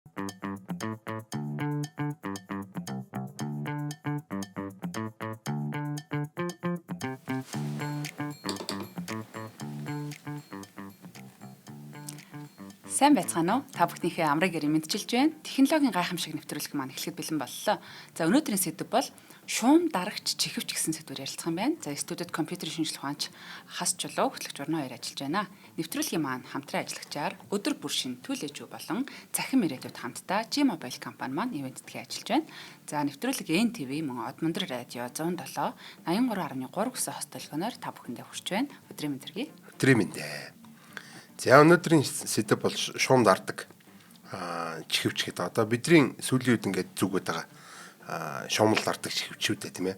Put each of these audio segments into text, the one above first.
Сайн байцгаана уу? Та бүхнийхээ амрыг ирэн мэдчилж байна. Технологийн гайхамшиг нэвтрүүлэг маань эхлэхэд бэлэн боллоо. За өнөөдрийн сэдэв бол шуум дарагч чихвч гэсэн сэдвээр ярилцах юм байна. За студид компьютерийн шинжилгээ ухаанч Хас Чулуу хөтлөгч Орно хоёр ажиллаж байна. Нэвтрүүлгийн маань хамтран ажиллагчаар өдөр бүр шин төлөөж болон цахим ирээдүйд хамтдаа G-Mobile компани маань ивэнтдгээ ажиллаж байна. За нэвтрүүлэг NTV мөн Од Мөндөр радио 107 83.3 гэсэн хост толгоноор та бүхэндээ хүрч байна. Өдрийн мэндэргий. Өдрийн мэндэ. За өнөөдрийн сэдэв бол шуум дардаг чихвч гэдэг. Одоо бидний сүүлийн үед ингээд зүгөөд байгаа шуумл дардаг чихвчүүд тийм ээ.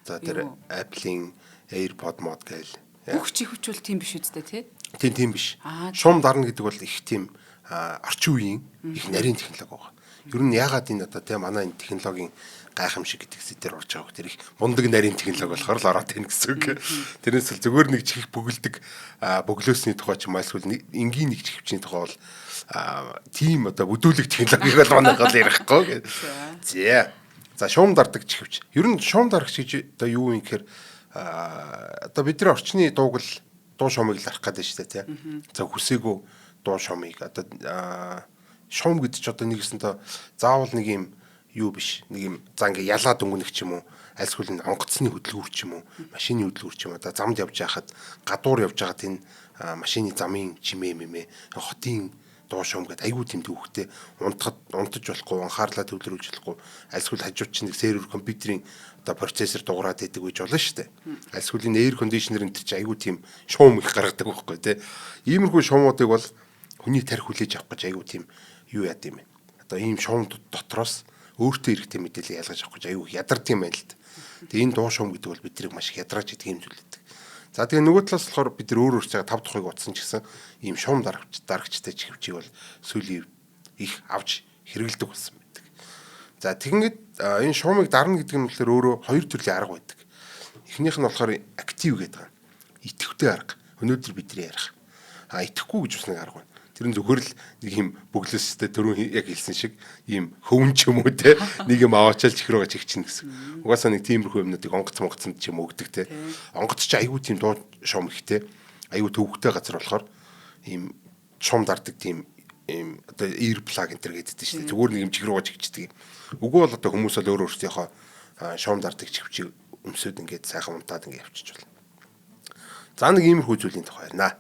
За тэр Apple-ийн AirPod mod гээл. Бүх чихвч бол тийм биш үстэй тий? Тийм биш. Шуум дарна гэдэг бол их тийм орчин үеийн их нарийн технологи байгаа. Ер нь ягаад энэ одоо тийм манай энэ технологийн гайхамшиг гэдэг зэтэр орж байгаа гэх тэр их мундаг нарийн технологи болохоор л ороод байна гэсэн үг. Тэрнээс л зүгээр нэг чихэх бөглөдөг бөглөөсний тухай ч майлсгүй энгийн нэг чихвчний тухай бол тийм одоо бүдүүлэг технологиг бол манайхаа л ярихгүй. За шуум дардаг чихвч. Ер нь шуум дарагч гэж одоо юу юм гэхээр одоо бидний орчны дууг л дуу шуумыг л арах гэдэг шүү дээ тийм. За хүсээгүй дуу шуумыг одоо шуум гэдэг ч одоо нэгсэнтэй заавал нэг юм юу биш. Нэг юм за ингээ ялаад өнгөнөх ч юм уу. Альсгүй нэг онгоцны хөдөлгүүр ч юм уу. Машины хөдөлгүүр ч юм уу. Одоо замд явж байхад гадуур явж байхад энэ машины замын чимээ мэмээ хотын дуу шуум гэдэг айгүй тийм төвхтэй унтаж болохгүй, анхаарлаа төвлөрүүлж болохгүй. Альсгүй хажууд чинь нэг сервер компьютерийн одоо процессор дуурайд байдаг гэж болно шүү дээ. Альсгүй энэ air conditioner энэ чинь айгүй тийм шуум их гаргадаг байхгүй тий. Иймэрхүү шуумуудыг бол хүний тарих хүлээж авах гэж айгүй тийм юу яд юм бэ. Одоо ийм шуум дотроос өөртөө хэрэгтэй мэдээлэл ялгаж авах гэж аюу ядардаг юм байна л да. Тэгээ энэ дуу шуум гэдэг бол биднийг маш их ядрааж идэг юм зүйлээд. За тэгээ нөгөө талаас болохоор бид нар өөр өөрсдөө 5 тухайг утсан ч гэсэн ийм шуум дарагчтай чихвчийг бол сүүлийн их авч хэрэгэлдэг болсон байдаг. За тэгэнгүүт энэ шуумыг дарна гэдэг нь болохоор өөрөө хоёр төрлийн арга байдаг. Эхнийх нь болохоор актив гэдэг. Идэвхтэй арга. Өнөөдөр бидний ярих. Идэхгүй гэж бас нэг арга байна. Тэр нь зөвхөр л нэг юм бөглөөстэй түрүүн яг хэлсэн шиг ийм хөвөн ч юм уу те нэг юм аваачаал чихрөөгээ чихчин гэсэн. Угаасаа нэг тиймэрхүү юмнуудыг онгоцонд ч юм өгдөг те. Онгоц ч аюу тийм дуу шуум ихтэй аюу төвхтэй газар болохоор ийм шуум дардаг тийм ийм одоо ear plug энэ төр гэдэг чинь зүгээр нэг юм чихрөөгээ чихчдэг юм. Үгүй бол одоо хүмүүс бол өөр өөрсдийнхөө шуум дардаг чихвчийг өмсөд ингээд сайхан унтаад ингээд явчих болно. За нэг иймэрхүү зүйлийн тухай ярина.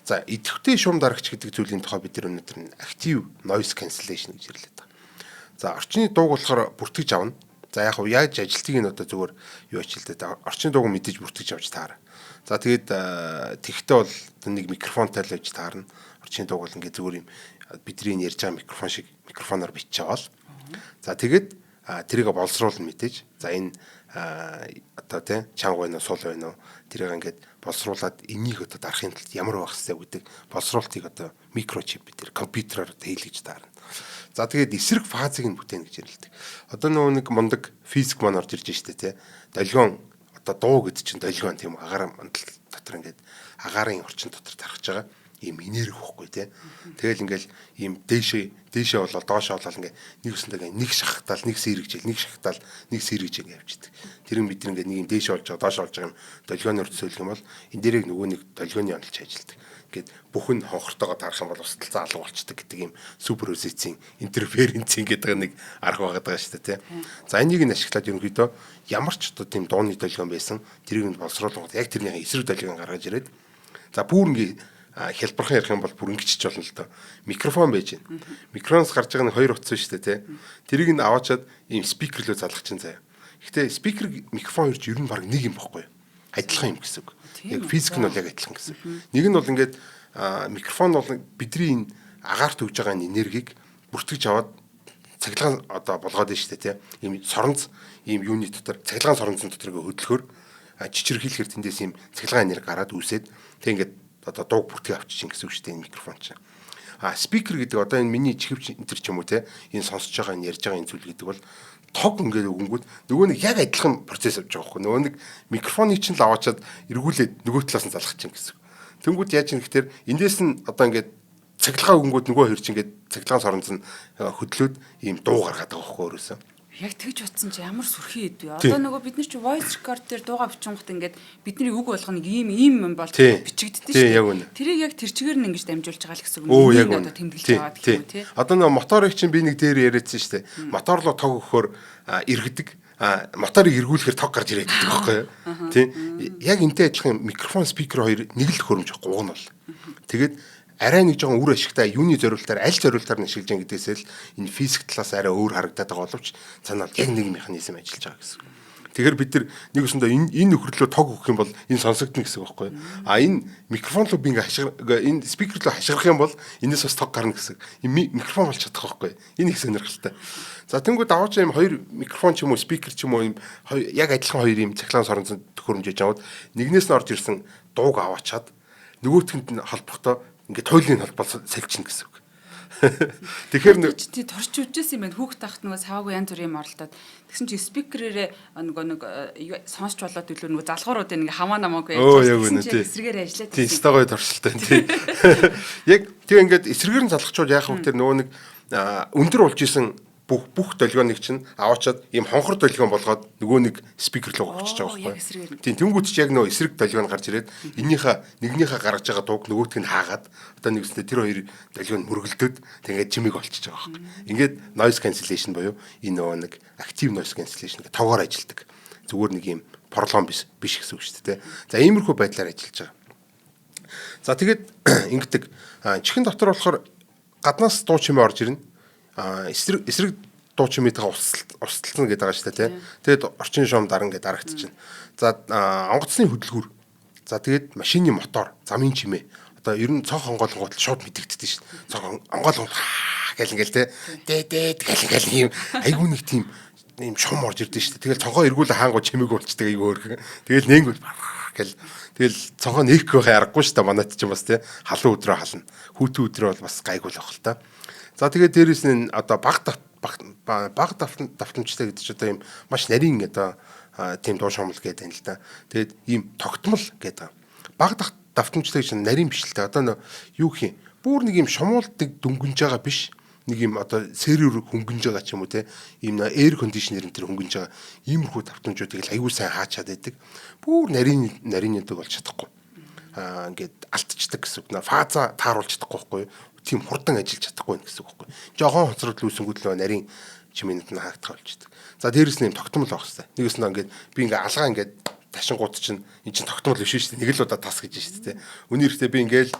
За идэвхтэй шуум дарагч гэдэг зүйлийн тухай бид нар өнөөдөр active noise cancellation гэж нэрлэдэг байгаа. За орчны дууг болохоор бүртгэж авна. За яг хав яаж ажилтгийг нь одоо зүгээр юу ачилдаг. Орчны дууг мэдээж бүртгэж авч таарна. За тэгээд тэгтээ бол нэг микрофонтай л байж таарна. Орчны дууг бол ингээд зүгээр юм бидний ярьж байгаа микрофон шиг микрофоноор бичиж аваад. За тэгээд тэрийг боловсруулна мэдээж. За энэ одоо тийм чанга байна уу сул байна уу тэрийг ингээд боловсруулад энийг одоо дарахын тулд ямар байх хэвээр гэдэг боловсруулалтыг одоо микрочип бид компьютероор хэлгэж таарна. За тэгээд эсрэг фазыг нь бүтээн гэж нэрлэдэг. Одоо нөгөө нэг мундаг физик маань орж ирж штэ тий. Долгион одоо дуу гэдэг чинь долгион тийм агаар мандал дотор ингээд агаарын орчин дотор тархаж байгаа ийм энерги хөхгүй тий. Тэгэл ингээл ийм дээшээ болоод доошоо болоод ингээ нэгсэндээ нэг шахтаал нэг сэрэгжил нэг шахтаал нэг сэрэгж ингээ явчихдаг. Тэр нь бид ингээ нэг юм дээшээ болж байгаа доошоо болж байгаа юм долгионоор төсөөлөх юм бол энэ дээрийг нөгөө нэг долгионы онолж ажилладаг. Ингээд бүхэн хонхортойгоо тарах юм бол усталцаа алга болчдөг гэдэг ийм супер үзэцийн интерференцийн гэдэг нэг арга байгаа шүү дээ тий. За энийг нь ашиглаад ерөнхийдөө ямар ч одоо тийм дууны долгион байсан тэрийг нь боловсруулах яг тэрний эсрэг долгион гаргаж ирээд за бүр ингээ хялбархан ярих юм бол бүр ингэчих болно л доо. Микрофон байж байна. Микрофоноос гарч байгаа нь хоёр утас шүү дээ, тий. Тэрийг нь аваачаад ийм спикер лөө залгах чинь заяа. Гэхдээ спикер микрофон хоёр ч ер нь баг нэг юм бохгүй юу? Адилхан юм гэсэн үг. Яг физик нь бол яг адилхан гэсэн. Нэг нь бол ингээд микрофон бол бидний энэ агаарт өгж байгаа энергийг бүртгэж аваад цахилгаан одоо болгоод байна шүү дээ, тий. Ийм соронц ийм юуны дотор цахилгаан соронцны дотор хөдөлгөөр чичирхийлэхэр тэндээс ийм цахилгаан энерги гараад үүсээд тэг ингээд одоо дууг бүртгэж авчих гэсэн үг шүү дээ энэ микрофон чинь. Спикер гэдэг одоо энэ миний чихвч энэ төр ч юм уу те энэ сонсож байгаа энэ ярьж байгаа энэ зүйл гэдэг бол тог ингээд өгөнгүүд нөгөө нэг яг адилхан процесс авч байгаа хөөе. Нөгөө нэг микрофоныг чинь л аваачаад эргүүлээд нөгөө талаас нь залгах чинь гэсэн. Тэнгүүд яаж юм гэхээр эндээс нь одоо ингээд цахилгаан өнгөд нөгөө хэр чинь ингээд цахилгаан соронц нь хөдлөөд ийм дуу гаргаад байгаа байхгүй өөрөөсөө. Яг тэгж утсан чи ямар сүрхий хэд вэ? Одоо нөгөө бид нар чи voice record дээр дууга бичингот ингээд бидний үг болгоныг ийм юм бол бичигддэж шүү дээ. Тэрийг яг тэр чигээр нь ингэж дамжуулж байгаа л гэсэн үг. Оо яг үнэ. Одоо тэмдэглэж байгаа гэх юм тий. Одоо нөгөө моторыг чинь би нэг дээр яриадсан шүү дээ. Моторлоо тог өгөхөөр эргэдэг. Моторыг эргүүлэхээр тог гарч ирээд байдаг байхгүй юу? Тий. Яг энтэй адилхан микрофон, спикер хоёр нэг л төхөөрөмж байхгүй уг нь бол. Тэгээд арай нэг жоохон үр ашигтай юуны зориултаар аль зориултаар нь ашиглаж байгаа гэдгээсээ л энэ физик талаас арай өөр харагдаад байгаа боловч цаанаа яг нэг механизм ажиллаж байгаа гэсэн. Тэгэхээр бид нар нэг өсөндөө энэ нөхрөлөө тог өгөх юм бол энэ сонсогдно гэсэн үг байхгүй. А энэ микрофон руу би энэ спикер руу хашгирах юм бол энэс бас тог гарна гэсэн. Энэ микрофон болж чадах байхгүй. Энэ их сонирхолтой. За тэнгууд аваач юм хоёр микрофон ч юм уу спикер ч юм уу яг адилхан хоёр юм цахилгаан соронцон төхөөрөмжөж аваад нэгнээс нь орж ирсэн дууг аваачаад нөгөөтгөнд нь холбохдоо ингээд туйлын холбол сэлчнэ гэсэн үг. Тэгэхээр тий турч үжсэн юм байна. Хүүхд тахт нөгөө саваагүй янз бүрийн юм оролдоод тэгсэн чи спикерээрээ нөгөө сонсч болоод илүү нөгөө залгуурууд ингээ хамаа намаагүй тэгсэн чи эсрэгээр ажиллаад тий стогой туршилтай тий. Яг тэг ингээд эсрэгээр нь залгахчууд яах вэ тэр нөгөө нэг өндөр болж исэн бүх долгионыг чинь аваачаад ийм хонхор долгион болгоод нөгөө нэг спикер руу өгчөж байгаа байхгүй. Тийм тэнгууд чи яг нөгөө эсрэг долгион гарч ирээд нэгнийхээ гаргаж байгаа дууг нөгөөтг нь хаагаад одоо нэгсдээ тэр хоёр долгион мөргөлдөд тэгээд чимиг олчиж байгаа байхгүй. Ингээд noise cancellation буюу энэ нөгөө нэг active noise cancellation гэх тоогоор ажилдаг. Зүгээр нэг ийм проблем биш гэсэн үг шүү дээ. За иймэрхүү байдлаар ажиллаж байгаа. За тэгээд ингэдэг чихэн дотор болохоор гаднаас дуу чимээ орж ирнэ. Эсрэг дуу чимээтэйгээ усталцна гэдэг байгаа шүү дээ. Тэгээд орчин шуум даран гэдэг дарагдчихна. За онгоцны хөдөлгүүр. За тэгээд машины мотор, замын чимээ. Одоо ер нь цонх онгойлгоот шууд мэдэгддэг шүү дээ. Цонх онгойлгоо гэл ингээл дээд гэл юм айгүй нэг тийм юм шум орж ирдэ шүү дээ. Тэгэл цонхоо эргүүл хаангуу чимээг болчдаг айгүй өөр. Тэгэл нэнгүүл гэл тэгэл цонхоо нээх байхаа аргагүй шүү дээ. Манайд ч юм бас тий халуун өдрөө хална. Хүүтэн өдрөө бол бас гайгүй л байх л та. За тэгээд дээрэс нь одоо баг давтамжтай гэдэг чинь одоо юм маш нарийн одоо тийм дуу шуумл гэдэг юм л да. Тэгээд ийм тогтмол гэдэг. Баг давтамжтай гэж нарийн биш л да. Одоо юу гэх юм? Бүр нэг юм шумуулдаг дүнгэнж байгаа биш. Нэг юм одоо сервер хөнгөнж байгаа ч юм уу те. Ийм air conditioner энэ төр хөнгөнж байгаа. Иймэрхүү давтамжуудыг л аягүй сайн хаачаад байдаг. Бүр нарийнэдэг болж чадахгүй. Ингээд алтчдаг гэсэн үг. Фаза тааруулж чадахгүй байхгүй юу? Тийм хурдан ажиллаж чадахгүй гэсэн үг байхгүй. Жохон хоцрол үүсэнгүүт л нарийн чимээнд нь хаагдах болчихдог. За дээрэс нь юм тогтмол байх хэрэгтэй. Нэгээс нь ингээд би ингээ алгаа ингээд ташингууд чинь эн чинь тогтмол биш шүү дээ. Нэг л удаа тас гэж шүү дээ. Үнийхтэй би ингээл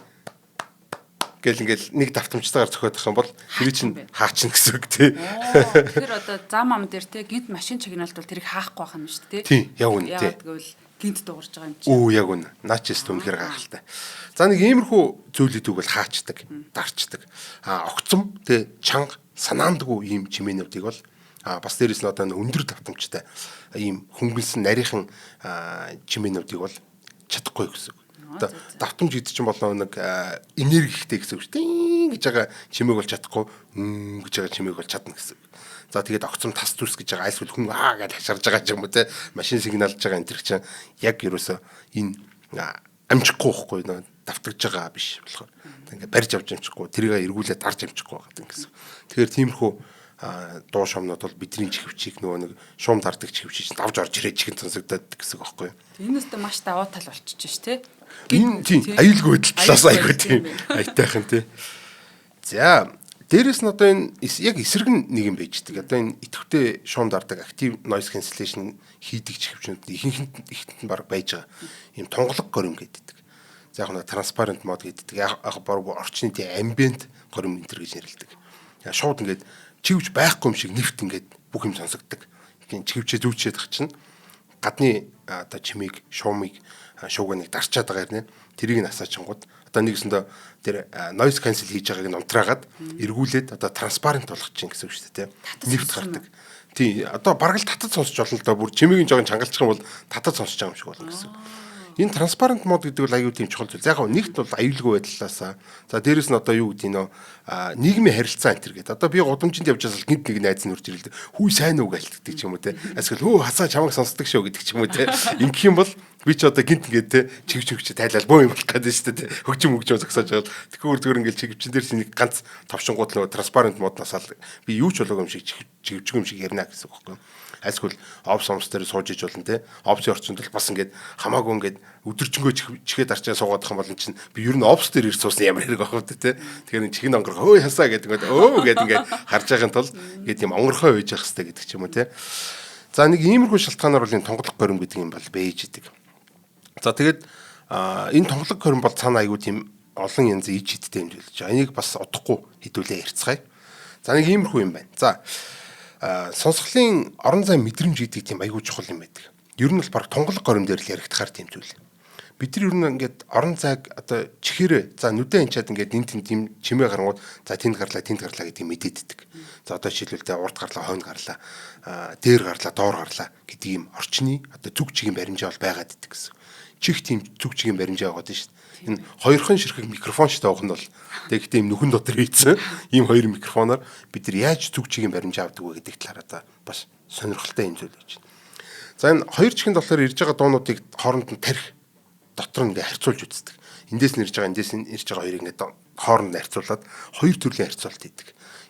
нэг давтамжтайгаар зөхиодох юм бол тэр чинь хаачна гэсэн үг тий. Тэгэхээр одоо зам ам дээр те гинт машин чагналт бол тэрийг хаахгүй байх юм шүү дээ тий. Яг үнэ тий. Тэгвэл гинт дуурж байгаа юм чи. Оо яг үнэ. Наачс үнэхээр гайхалтай. За нэг иймэрхүү зүйлүүдийг бол хаачдаг, дарчдаг. Огцом тэ чанга санаандгүй ийм чимээнүүдийг бол бас дээрэс нь одоо өндөр давтамжтай ийм хөнгөнсөн нарийнхан чимээнүүдийг бол чадахгүй гэсэн үг. Одоо давтамж гэдэг чинь бол нэг энерги ихтэй гэсэн үг шүү дээ. Гэж байгаа чимээг бол чадахгүй, гэж байгаа чимээг бол чадна гэсэн үг. За тэгээд огцом тас зүс гэж байгаа айлсвал хүн гэж хашарж байгаа юм уу те машин сигналж байгаа энэ төр чинь яг ерөөсөө энэ амжихгүй байхгүй нөө давтагдж байгаа биш болохоор ингээд барьж авч амжихгүй тэрийг эргүүлээд дарж амжихгүй байгаа гэсэн. Тэгэхээр тиймэрхүү дуу шуумнууд бол бидний чихвчийг нөгөө нэг шуум дардаг чихвчийг давж орж ирээд чихэн сонсогдоод гэсэн үг байхгүй юу. Энэс дээ маш даваа тал болчихж ш тэ. Энэ тийм аюулгүй талаас айгүй тийм айтайхан тий. За дээрэс нь одоо энэ яг эсрэг нэг юм байждаг. Одоо энэ идэвхтэй шуум дардаг active noise cancellation хийдэг чихвчнүүд ихэнх нь баг байж байгаа. Ийм тунгалаг горим гэдэг. За яг нь transparent mode гэдэг. Яг баг орчны тийм ambient горим энэ төр гэж нэрлэдэг. Яг шууд ингээд чивж байхгүй юм шиг нэвт ингээд бүх юм сонсогддог. Тийм чивчээ зүүчээд тах чинь гадны одоо чимийг шуумыг шууганыг дарчаад байгаа юм. Тэрийг нь асаачингууд одоо нэгсэндээ тэр noise cancel хийж байгааг нь унтраагаад эргүүлээд одоо transparent болгох чинь гэсэн үг шүү дээ. Нэвт гардаг. Тий одоо бараг л татад сонсч болно л да бүр чимээгийн жоохон чангалчих юм бол татад сонсч байгаа юм шиг болно гэсэн. Энэ transparent mode гэдэг бол аюул тийм чухал зүйл. Яг нэгт бол аюулгүй байдлаасаа. За дээрэс нь одоо юу гэдэг нөө нийгмийн харилцаа энэ төр гэдэг. Одоо би гудамжинд явж байсал гинт нэг найз нь үрж ирэлдэг. Хүү сайн уу гэлтдэг ч юм уу те. Эсвэл хөө хасаа чамайг сонсдог шүү гэдэг ч юм уу те. Ингэх юм бол Би ч одоо гинт ингээд те чигч тайлал бөө юм болох гэдэг шүү дээ. Хөгжим зогсоож байгаа. Тэгэхээр зүгээр ингээд чигвчин дээр нэг ганц товшингууд нөгөө транспарент модноос ал би юу ч болоогүй юм шиг чигвчг юм шиг ярина гэсэн үг байхгүй. Альсгүй опс дээр сууж иж болно те. Опсын орчинд бол бас ингээд хамаагүй ингээд өдөржингөө чихээд арчаа суугаадах юм бол чинь би ер нь опс дээр ирж суусан ямар хэрэг байх вэ те. Тэгэхээр чихэн онгорхоо өө хасаа гэдэг ингээд харж байхын тулд ингээд юм онгорхоо үйж явах хэрэгтэй гэдэг ч юм уу те. За нэг иймэрхүү шалтгаанаар бол энэ тонголох горим гэдэг юм бол бэж идэг. За тэгээд энэ тонголог хорин бол цаана аягүй тийм олон янзын иж хиттэй юм болж байгаа. Энийг бас удахгүй хэдүүлээ ярьцгаая. За нэг иймэрхүү юм байна. За сонсголын орон зай мэдрэмж гэдэг тийм аягүй чухал юм байдаг. Ер нь бол баг тонголог горим дээр л яригдахаар тийм зүйл. Бид нар ер нь ингээд орон зайг одоо чихээрээ за нүдэн анчаад ингээд энэ тийм чимээ гарангууд за тэнд гарлаа гэдэг мэдээддэг. За одоо жишээлбэл урд гарлаа, хойно гарлаа, дээр гарлаа, доор гарлаа гэдэг ийм орчны одоо зүг чигийн баримжаа бол байгаад иддэг гэсэн. Чих тийм зүг чигийн баримжаа байгаа шүү дээ. Энэ хоёрхан ширхэг микрофон ч таах нь бол тэгэхдээ ийм нүхэн дотор хийцэн ийм хоёр микрофоноор бид нар яаж зүг чигийн баримжаа авдаг вэ гэдэг талаараа та бас сонирхолтой юм зүйл байж байна. За энэ хоёр чихэнд болохоор ирж байгаа дуунуудыг хооронд нь тарих дотор нь ингээ харьцуулж үздэг. Эндээс нь ирж байгаа хоёрыг ингээ хооронд нь харьцуулаад хоёр төрлийн харьцуулт хийдэг.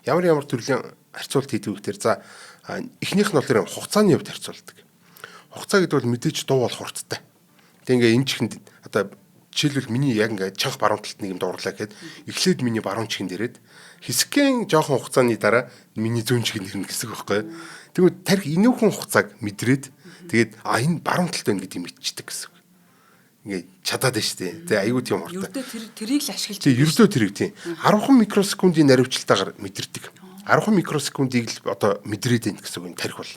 Ямар төрлийн харьцуулт хийдэг вэ гэхээр за эхнийх нь болохоор хугацааны хувьд харьцуулдаг. Хугацаа гэдэг бол мэдээж дуу бол хурдтай. Тэгээ ингээ энэ чихэнд одоо жишээлбэл миний яг ингээ чанга баруун талд нэг юм дуурлаа гэхэд эхлээд миний баруун чихэнд ирээд хэсгэн жоохон хугацааны дараа миний зүүн чихэнд ирнэ гэсэн үг байхгүй. Тэгвэл тарих энүүхэн хугацааг мэдрээд тэгээд энэ баруун талд байна гэдгийг мэдчихдэг гэсэн үг. Ингээ чадаад байна шүү дээ. Тэгээ аюу тийм хурдтай. Ердөө тэрийг л ашиглаж. Тэгээ ердөө тэрийг тийм 10 микросекундын наривчлалтаагаар мэдэрдэг. 10 микросекундыг л одоо мэдрээд байна гэсэн үг энэ тарих бол.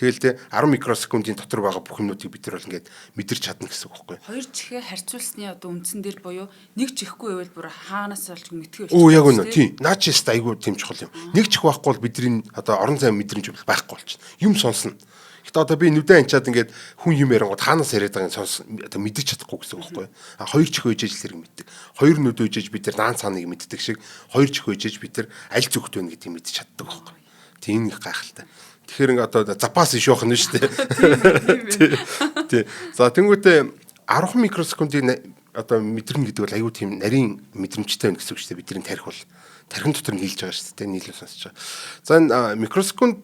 Тэгэл тэ 10 микросекундын дотор байгаа бүх юмнуудыг бид нар бол ингээд мэдэрч чадна гэсэн үг байхгүй. Хоёр чихээ харьцуулсны одоо үндсэн дээр буюу нэг чихгүй байвал бүр хаанаас болж мэдгүй болчих. Оо яг үнэ тийм. Наа чи яста аюу тийм чухал юм. Нэг чих байхгүй бол бидний одоо орон зай мэдрэмж байхгүй болчихно. Юм сонсно. Гэтэ одоо би нүдэн анчаад ингээд хүн юм ярингууд хаанаас яриад байгааг сонс одоо мэдэж чадахгүй гэсэн үг байхгүй. Хоёр чих өйжээж л хэрэг мэддэг. Хоёр нүд өйжээж бид нар наан цааныг мэддэг шиг хоёр чих өйжээж бид нар аль зүгт байна гэдгийг мэдэж чаддаг байхгүй. Тийм их гайхалтай. Тэгэхээр ингээд одоо запас ишүүх нь шүү дээ. Тий. За тэнгуүтээ 10 микросекундын одоо мэдрэмж гэдэг бол аюу тийм нарийн мэдрэмжтэй байна гэсэн үг шүү дээ. Бидний тарих бол тархин дотор нь хийлж байгаа шүү дээ. Нийлүү сонсож байгаа. За энэ микросекунд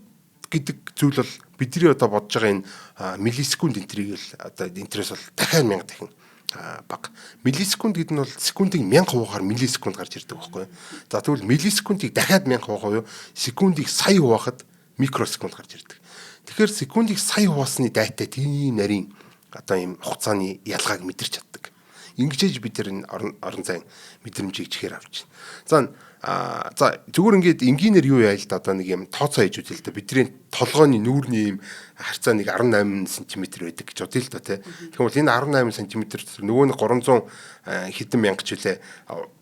гэдэг зүйл бол бидний одоо бодож байгаа энэ миллисекунд энтрийг л одоо энтрээс бол дахиад 1000 дахин бага. Миллисекунд гэдэг нь бол секундыг 1000 хуваагаар миллисекунд гарч ирдэг байхгүй. За тэгвэл миллисекундыг дахиад 1000 хуваа юу? Секундыг сая хуваахад микросекунд гарч ирдэг. Тэгэхээр секундыг сая хуваасны дайтай тийм нарийн одоо ийм хугацааны ялгааг мэдэрч чаддаг. Ингэжээж бид энэ орон зайн мэдрэмжийг чихээр авч байна. За зүгээр ингээд энгийнээр юу яа л да одоо нэг юм тооцоо хийж үзэл л да бидний толгойн нүүрний юм харьцаа нэг 18 см байдаг гэж бодъё л да тий. Тэгвэл энэ 18 см нөгөө нэг 300 хэдэн мянга ч үлээ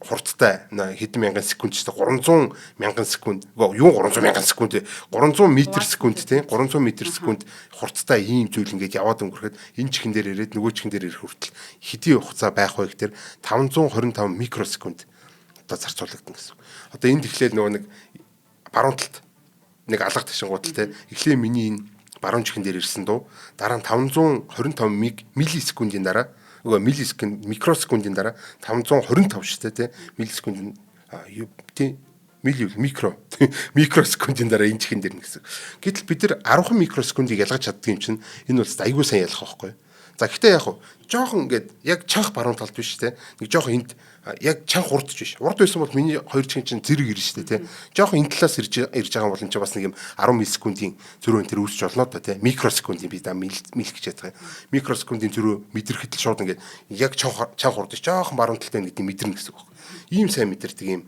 хурдтай хэдэн мянган секунд ч 300 мянган секунд юу 300 мянган секунд 300 м секунд тий 300 м секунд хурдтай ийм зүйл ингээд яваад өнгөрөхөд энэ чихэн дээр ирээд нөгөө чихэн дээр ирэх хүртэл хэдийн хугацаа байх вэ гэхээр 525 микросекунд одоо зарцуулагдана гэсэн. Одоо энд эхлээл нөгөө нэг баруун талд нэг алга ташингууд те эхлээ миний энэ баруун чихэн дээр ирсэн дуу дараа нь 525 миллисекундын дараа миллисекунд микросекундын дараа 525 шүү дээ те миллисекунд тий микросекундын дараа энэ чихэн дээр гэсэн. Гэтэл бид нар 10 микросекундыг ялгаж чаддаг юм чинь энэ бол айгүй сайн ялах байхгүй. За гэхдээ яг хуу жоохон ингээд яг чанх баруун талд биш те нэг жоохон энд яг чанх урдч биш. Урд байсан бол миний хоёр чихэн чинь зэрэг ирнэ шүү дээ те. Жоохон энэ талаас ирж байгаа бол энэ чинь бас нэг юм 10 миллисекундын зөрүүн тэр үүсч болно да те. Микросекундын би да мил гэж яддаг. Микросекундын зөрүү мэдрэхэд л шууд ингээд яг чанх урдч жоохон баруун талтай байна гэдгийг мэдэрнэ гэсэн үг. Ийм сайн мэдэрдэг ийм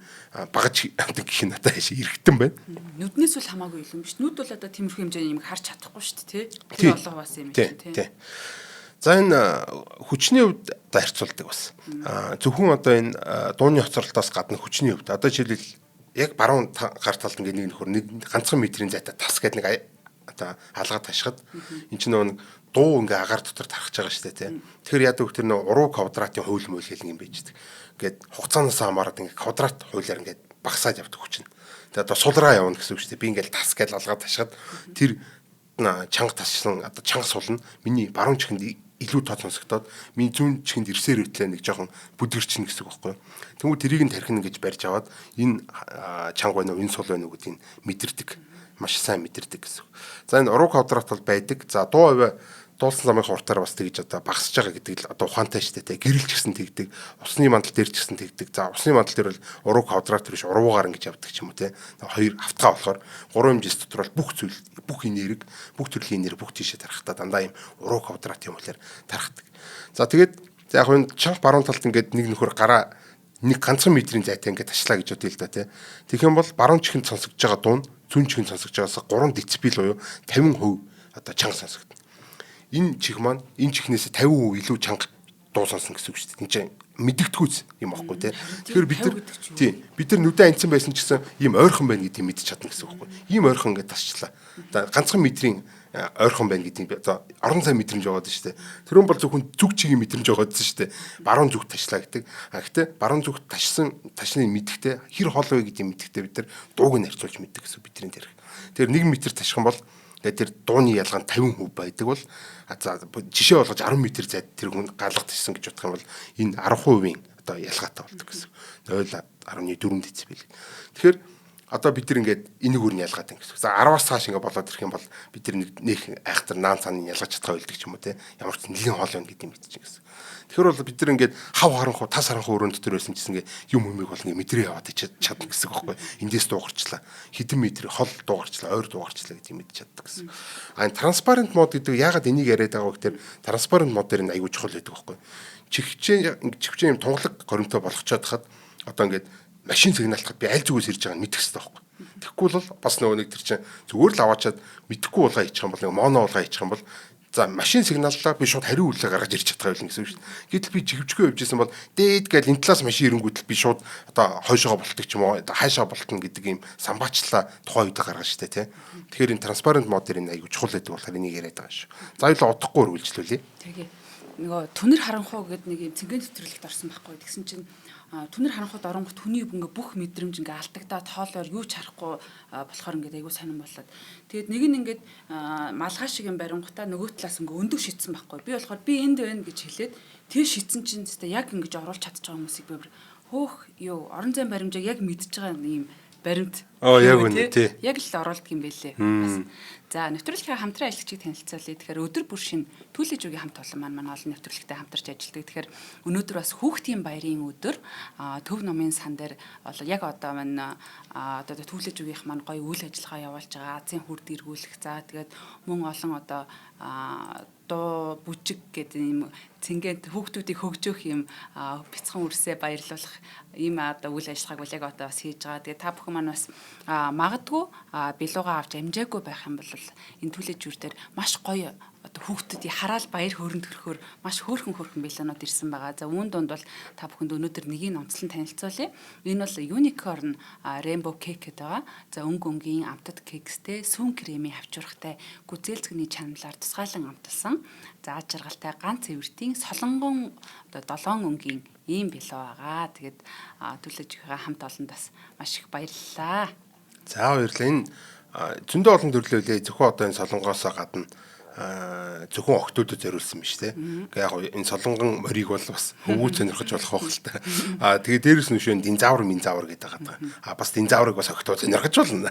багаж гэх нь надад эргэтэн байна. Нүднээс бол хамаагүй юм биш. Нүд бол одоо тиймэрхүү хэмжээний юм харж чадахгүй шүү дээ те. Тэр олон бас юм тий. За энэ хүчний хувьд харьцуулдаг бас. Зөвхөн одоо энэ дууны хоцролтоос гадна хүчний хувьд одоо жишээлбэл яг баруун гар талд ингээд нэг нөхөр нэг ганцхан метрийн зайтай тас гэдэг нэг одоо алгаад ташхад энэ чинь нэг дуу ингээ агаар дотор тархаж байгаа шүү дээ тийм. Тэгэхээр яадаг тэр нэг уруу квадратын хууль мөл гэл юм байждаг. Ингээд хугацаанаас хамаарат ингээ квадрат хуулиар ингээд багасаад явдаг хүч нь. Тэгээ одоо сулраа явна гэсэн үг шүү дээ. Би ингээл тас гэж алгаад ташхад тэр чанга тассан одоо чанга сул нь миний баруун чихэнд илүү тод сонсогдоод миний зүүн чихэнд ирсээр үтлээ нэг жоохон бүдгэрчин гэсэн үг байхгүй юу. Тэнгүү тэрийг нь тархина гэж барьж аваад энэ чанга байна уу, энэ сул байна уу гэдгийг мэдэрдэг. Маш сайн мэдэрдэг гэсэн үг. За энэ уруу квадрат бол байдаг. За дуу аваа дуулсан замын хурдаар бас тэгж одоо багасж байгаа гэдэг л одоо ухаантай шүү дээ. Гэрэлч гэсэн тэгдэг, усны мандал дээр ч гэсэн тэгдэг. За усны мандал дээр бол уруу квадрат биш уруугаар ингэж явдаг ч юм уу те. Хоёр автгаа болохоор гурван хэмжээс дотор бол бүх зүйл, бүх энерги, бүх төрлийн энерги бүх тийшээ тарахтаа дандаа юм уруу квадрат юм болохоор тарахдаг. За тэгээд яг энэ чанга баруун талд ингээд нэг нөхөр гараа нэг ганцхан метрийн зайтай ингээд ташлаа гэж бодъё л да тий. Тэгэх юм бол баруун чихэнд сонсогдож байгаа дуун зүүн чихэнд сонсогдож байгаас 3 децибел буюу 50% одоо чанга сонсогдно. Энэ чих маань энэ чихнээс 50% илүү чанга дуу сонсно гэсэн үг шүү дээ. Энд чинь мэддэгдгүүц юм аахгүй тий. Тэгэхээр бид нар нүдэ анцсан байсан ч гэсэн ийм ойрхон байна гэдгийг мэдчих чадна гэсэн үг байхгүй. Ийм ойрхон ингээд тасчлаа. Одоо ганцхан метрийн ойрхон байна гэдгийг одоо орон зай мэдрэмж яваад шүү дээ. Тэрүүн бол зөвхөн зүг чигийн мэдрэмж яваадсэн шүү дээ. Баруун зүгт ташлаа гэдэг. Гэхдээ баруун зүгт ташны мэдхтэй хэр хол вэ гэдгийг мэдхтэй бид нар дууг нь харьцуулж мэддэг гэсэн бидний дээр. Тэгэхээр 1 м ташхан бол тэр дууны ялгаа нь 50% байдаг бол за жишээ болгож 10 м зайд тэр хүн галга ташсан гэж бодох юм бол энэ 10% одоо ялгаатай болдог гэсэн. 0.4 децибел. Тэгэхээр одоо бид нар ингээд энийг өөр нь ялгаад байна гэсэн. За 10-аас цааш ингээд болоод ирэх юм бол бид нар нэг айхтар наан цааны ялгаж чадхаа байлдаг ч юм уу те. Ямар ч нэлийн хоол байна гэдгийг мэдчихээн гэсэн. Тэгэхээр бол бид нар ингээд хав харанхуу тас харанхуу өрөөнд дотор байсан гэсэн ингээд юм юмыг бол ингээд мэдрээ яваад чадна гэсэн үг байхгүй. Эндээс дуугарчлаа. Хэдэн метр хол дуугарчлаа, ойр дуугарчлаа гэдгийг мэдчих чаддаг гэсэн. А энэ транспарент мод гэдэг яагаад энийг яриад байгаа вэ гэхээр транспарент мод дээр нь аягүй чухал байдаг байхгүй. Чихвчээ юм тунгалаг горимтой болгочоод хахад одоо ингээд машин сигналтахад би аль зүгээс ирж байгааг мэдэх хэрэгтэй байхгүй. Тэгэхгүй бол бас нөгөө нэг тэр чинь зүгээр л аваачаад мэдхгүй булгаа хийчих юм бол нэг моно булгаа хийчих юм бол за машин сигналлаа би шууд хариу үйлээ гаргаж ирж чадхаа байлна гэсэн үг шүү дээ. Гэтэл би чихвчгүй явж исэн бол дээд гээл энэ талаас машин ирэнгүүтэл би шууд одоо хойшоогоо болтго ч юм уу хаашаа болтно гэдэг ийм самбаачлаа тухайн үед гаргаж штэ тий. Тэгэхээр энэ транспарент мод дээр энэ аягүй чухал байдаг болохоор энийг яриад байгаа шүү. За юу л удахгүй үргэлжлүүлье. Тэгээ нөгөө түнэр харанхуу гэдэг нэг юм цэнгэн нэвтрүүлэгт орсон байхгүй. Тэгсэн чинь түнэр харанхууд оронгот хүний ингээ бүх мэдрэмж ингээ алдагдаад хоолоор юу ч харахгүй болохоор ингээ айгүй сонирн болоод тэгээд нэг нь ингээд малгай шиг юм барингуудаа нөгөө талаас ингээ өндөг шидсэн байхгүй би болохоор би энд байна гэж хэлээд тэр шидсэн чинь тест яг ингэж оруулж чадчих байгаа хүмүүсийг би хөөх юу орон зайн баримжааг яг мэдчихэж байгаа юм баримт яг үнэ тий яг л оруулдаг юм байлээ бас. За нэвтрүүлгийн хамтран ажиллагчийг танилцуулъя. Тэгэхээр өдөр бүр шин Түлээж үгийн хамт олон маань олон нэвтрүүлэгтэй хамтарч ажилладаг. Тэгэхээр өнөөдөр бас хүүхдийн баярын өдөр төв номын сан дээр яг одоо маань одоо Түлээж үгийнх маань гоё үйл ажиллагаа явуулж байгаа. Азийн хүрд эргүүлэх. За тэгээд мөн олон одоо дуу бүжиг гэдэг юм цэнгээд хүүхдүүдийг хөгжөөх юм бяцхан үрсээ баярлуулах ийм одоо үйл ажиллагааг бол яг одоо бас хийж байгаа. Тэгээд та бүхэн маань бас магадгүй билуугаа авч амжаагүй байх юм бол энэ Түлээж үр дээр маш гоё одоо хүүхдүүдийн хараал баяр хөөрөнд төрөхөөр маш хөөрхөн билуунууд ирсэн байгаа. За үүн дунд бол та бүхэнд өнөөдөр нэгийг онцлон танилцуулъя. Энэ бол Unicorn Rainbow Cake гэдэг байгаа. За өнгийн амтад кекстэй сүүн кремийн хавчуурхтай гүзээлцгний чаналаар тусгайлан амталсан. За жаргалтай ганц эвэртийн солонгон одоо 7 өнгийн ийм билуу байгаа. Тэгээд Түлээжийнхээ хамт олонд бас маш их баярлалаа. За баярлалаа. Энэ зөндөө олон төрлөө зөвхөн одоо энэ солонгоос гадна зөвхөн октодод зориулсан биш те. Гэхдээ яг энэ солонгон морийг бол бас өвгөө сонирхож болох байх л та. Тэгээ дээрэс нь шүүн динзавр гэдэг байгаа. Бас динзаврыг бас октод сонирхож болно.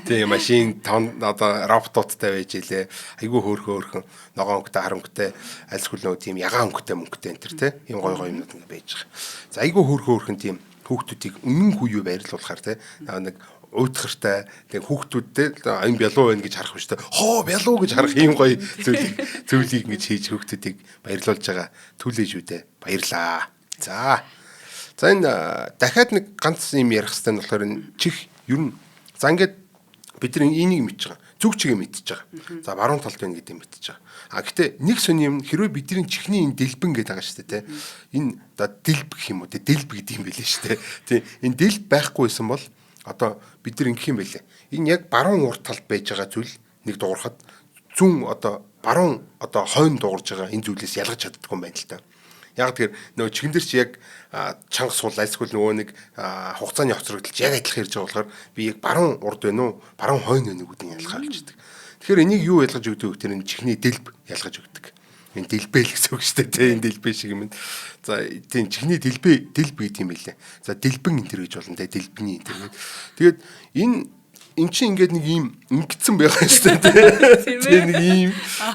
Тэгээ машин одоо роботуудтай байж илээ. Айгүй хөөрхөн ногоон өнгөтэй харанхуйтай аль скул нөө тийм ягаан өнгөтэй мөнгөтэй энэ төр те. Ийм гой юмнууд ингэ байж байгаа. За айгүй хөөрхөн тийм хүүхдүүдийг өмнө хүүе байрлуулахаар те. Нэг уйтгартай тэг хүүхдүүдтэй аян бялуу байна гэж харах биш тэ хоо бялуу гэж харах ийм гоё зүйлийг ингэж хийж хүүхдүүдийг баярлуулж байгаа Түлээж үдэ баярлаа. За энэ дахиад нэг ганц юм ярих хэрэгтэй нь болохоор энэ чих ер нь за ингээд бид нар энийг мэдж байгаа зүг чигээ мэдж байгаа. За баруун талд байна гэдэг мэдж байгаа. Гэтэ нэг сони юм хэрвээ бидний чихний энэ дэлбэн гэдэг байгаа шүү дээ тэ энэ оо дэлб гэх юм уу тэ дэлб гэдэг юм билээ шүү дээ. Тэ энэ дэлб байхгүйсэн бол одоо бид нар ингэх юм байлээ. Энэ яг баруун урд талд байж байгаа зүйл нэг дуурахад зүүн одоо баруун одоо хойно дуурж байгаа энэ зүйлээс ялгаж чаддгүй юм байна л та. Яг тэгэхээр нөгөө чихэн дээр чи яг чанга суул альсгүй нөгөө нэг хугацааны хоцрогдолж яг адилхан ирж байгаа болохоор би яг баруун урд байна уу баруун хойно байна уу гэдгийг ялгаж олждаг. Тэгэхээр энийг юу ялгаж өгдөг вэ гэхээр энэ чихний дэлб ялгаж өгдөг. Энэ дэлбэл гэсэн үг шүү дээ. Энэ дэлбэ шиг юм. За тийм чихний дэлбэ гэдэг юм байлээ. За дэлбэн энэ төр гэж болно те дэлбэний энэ төр. Тэгээд эн чинь ингээд нэг ийм ингэсэн байгаа шүү дээ. Тийм нэг ийм.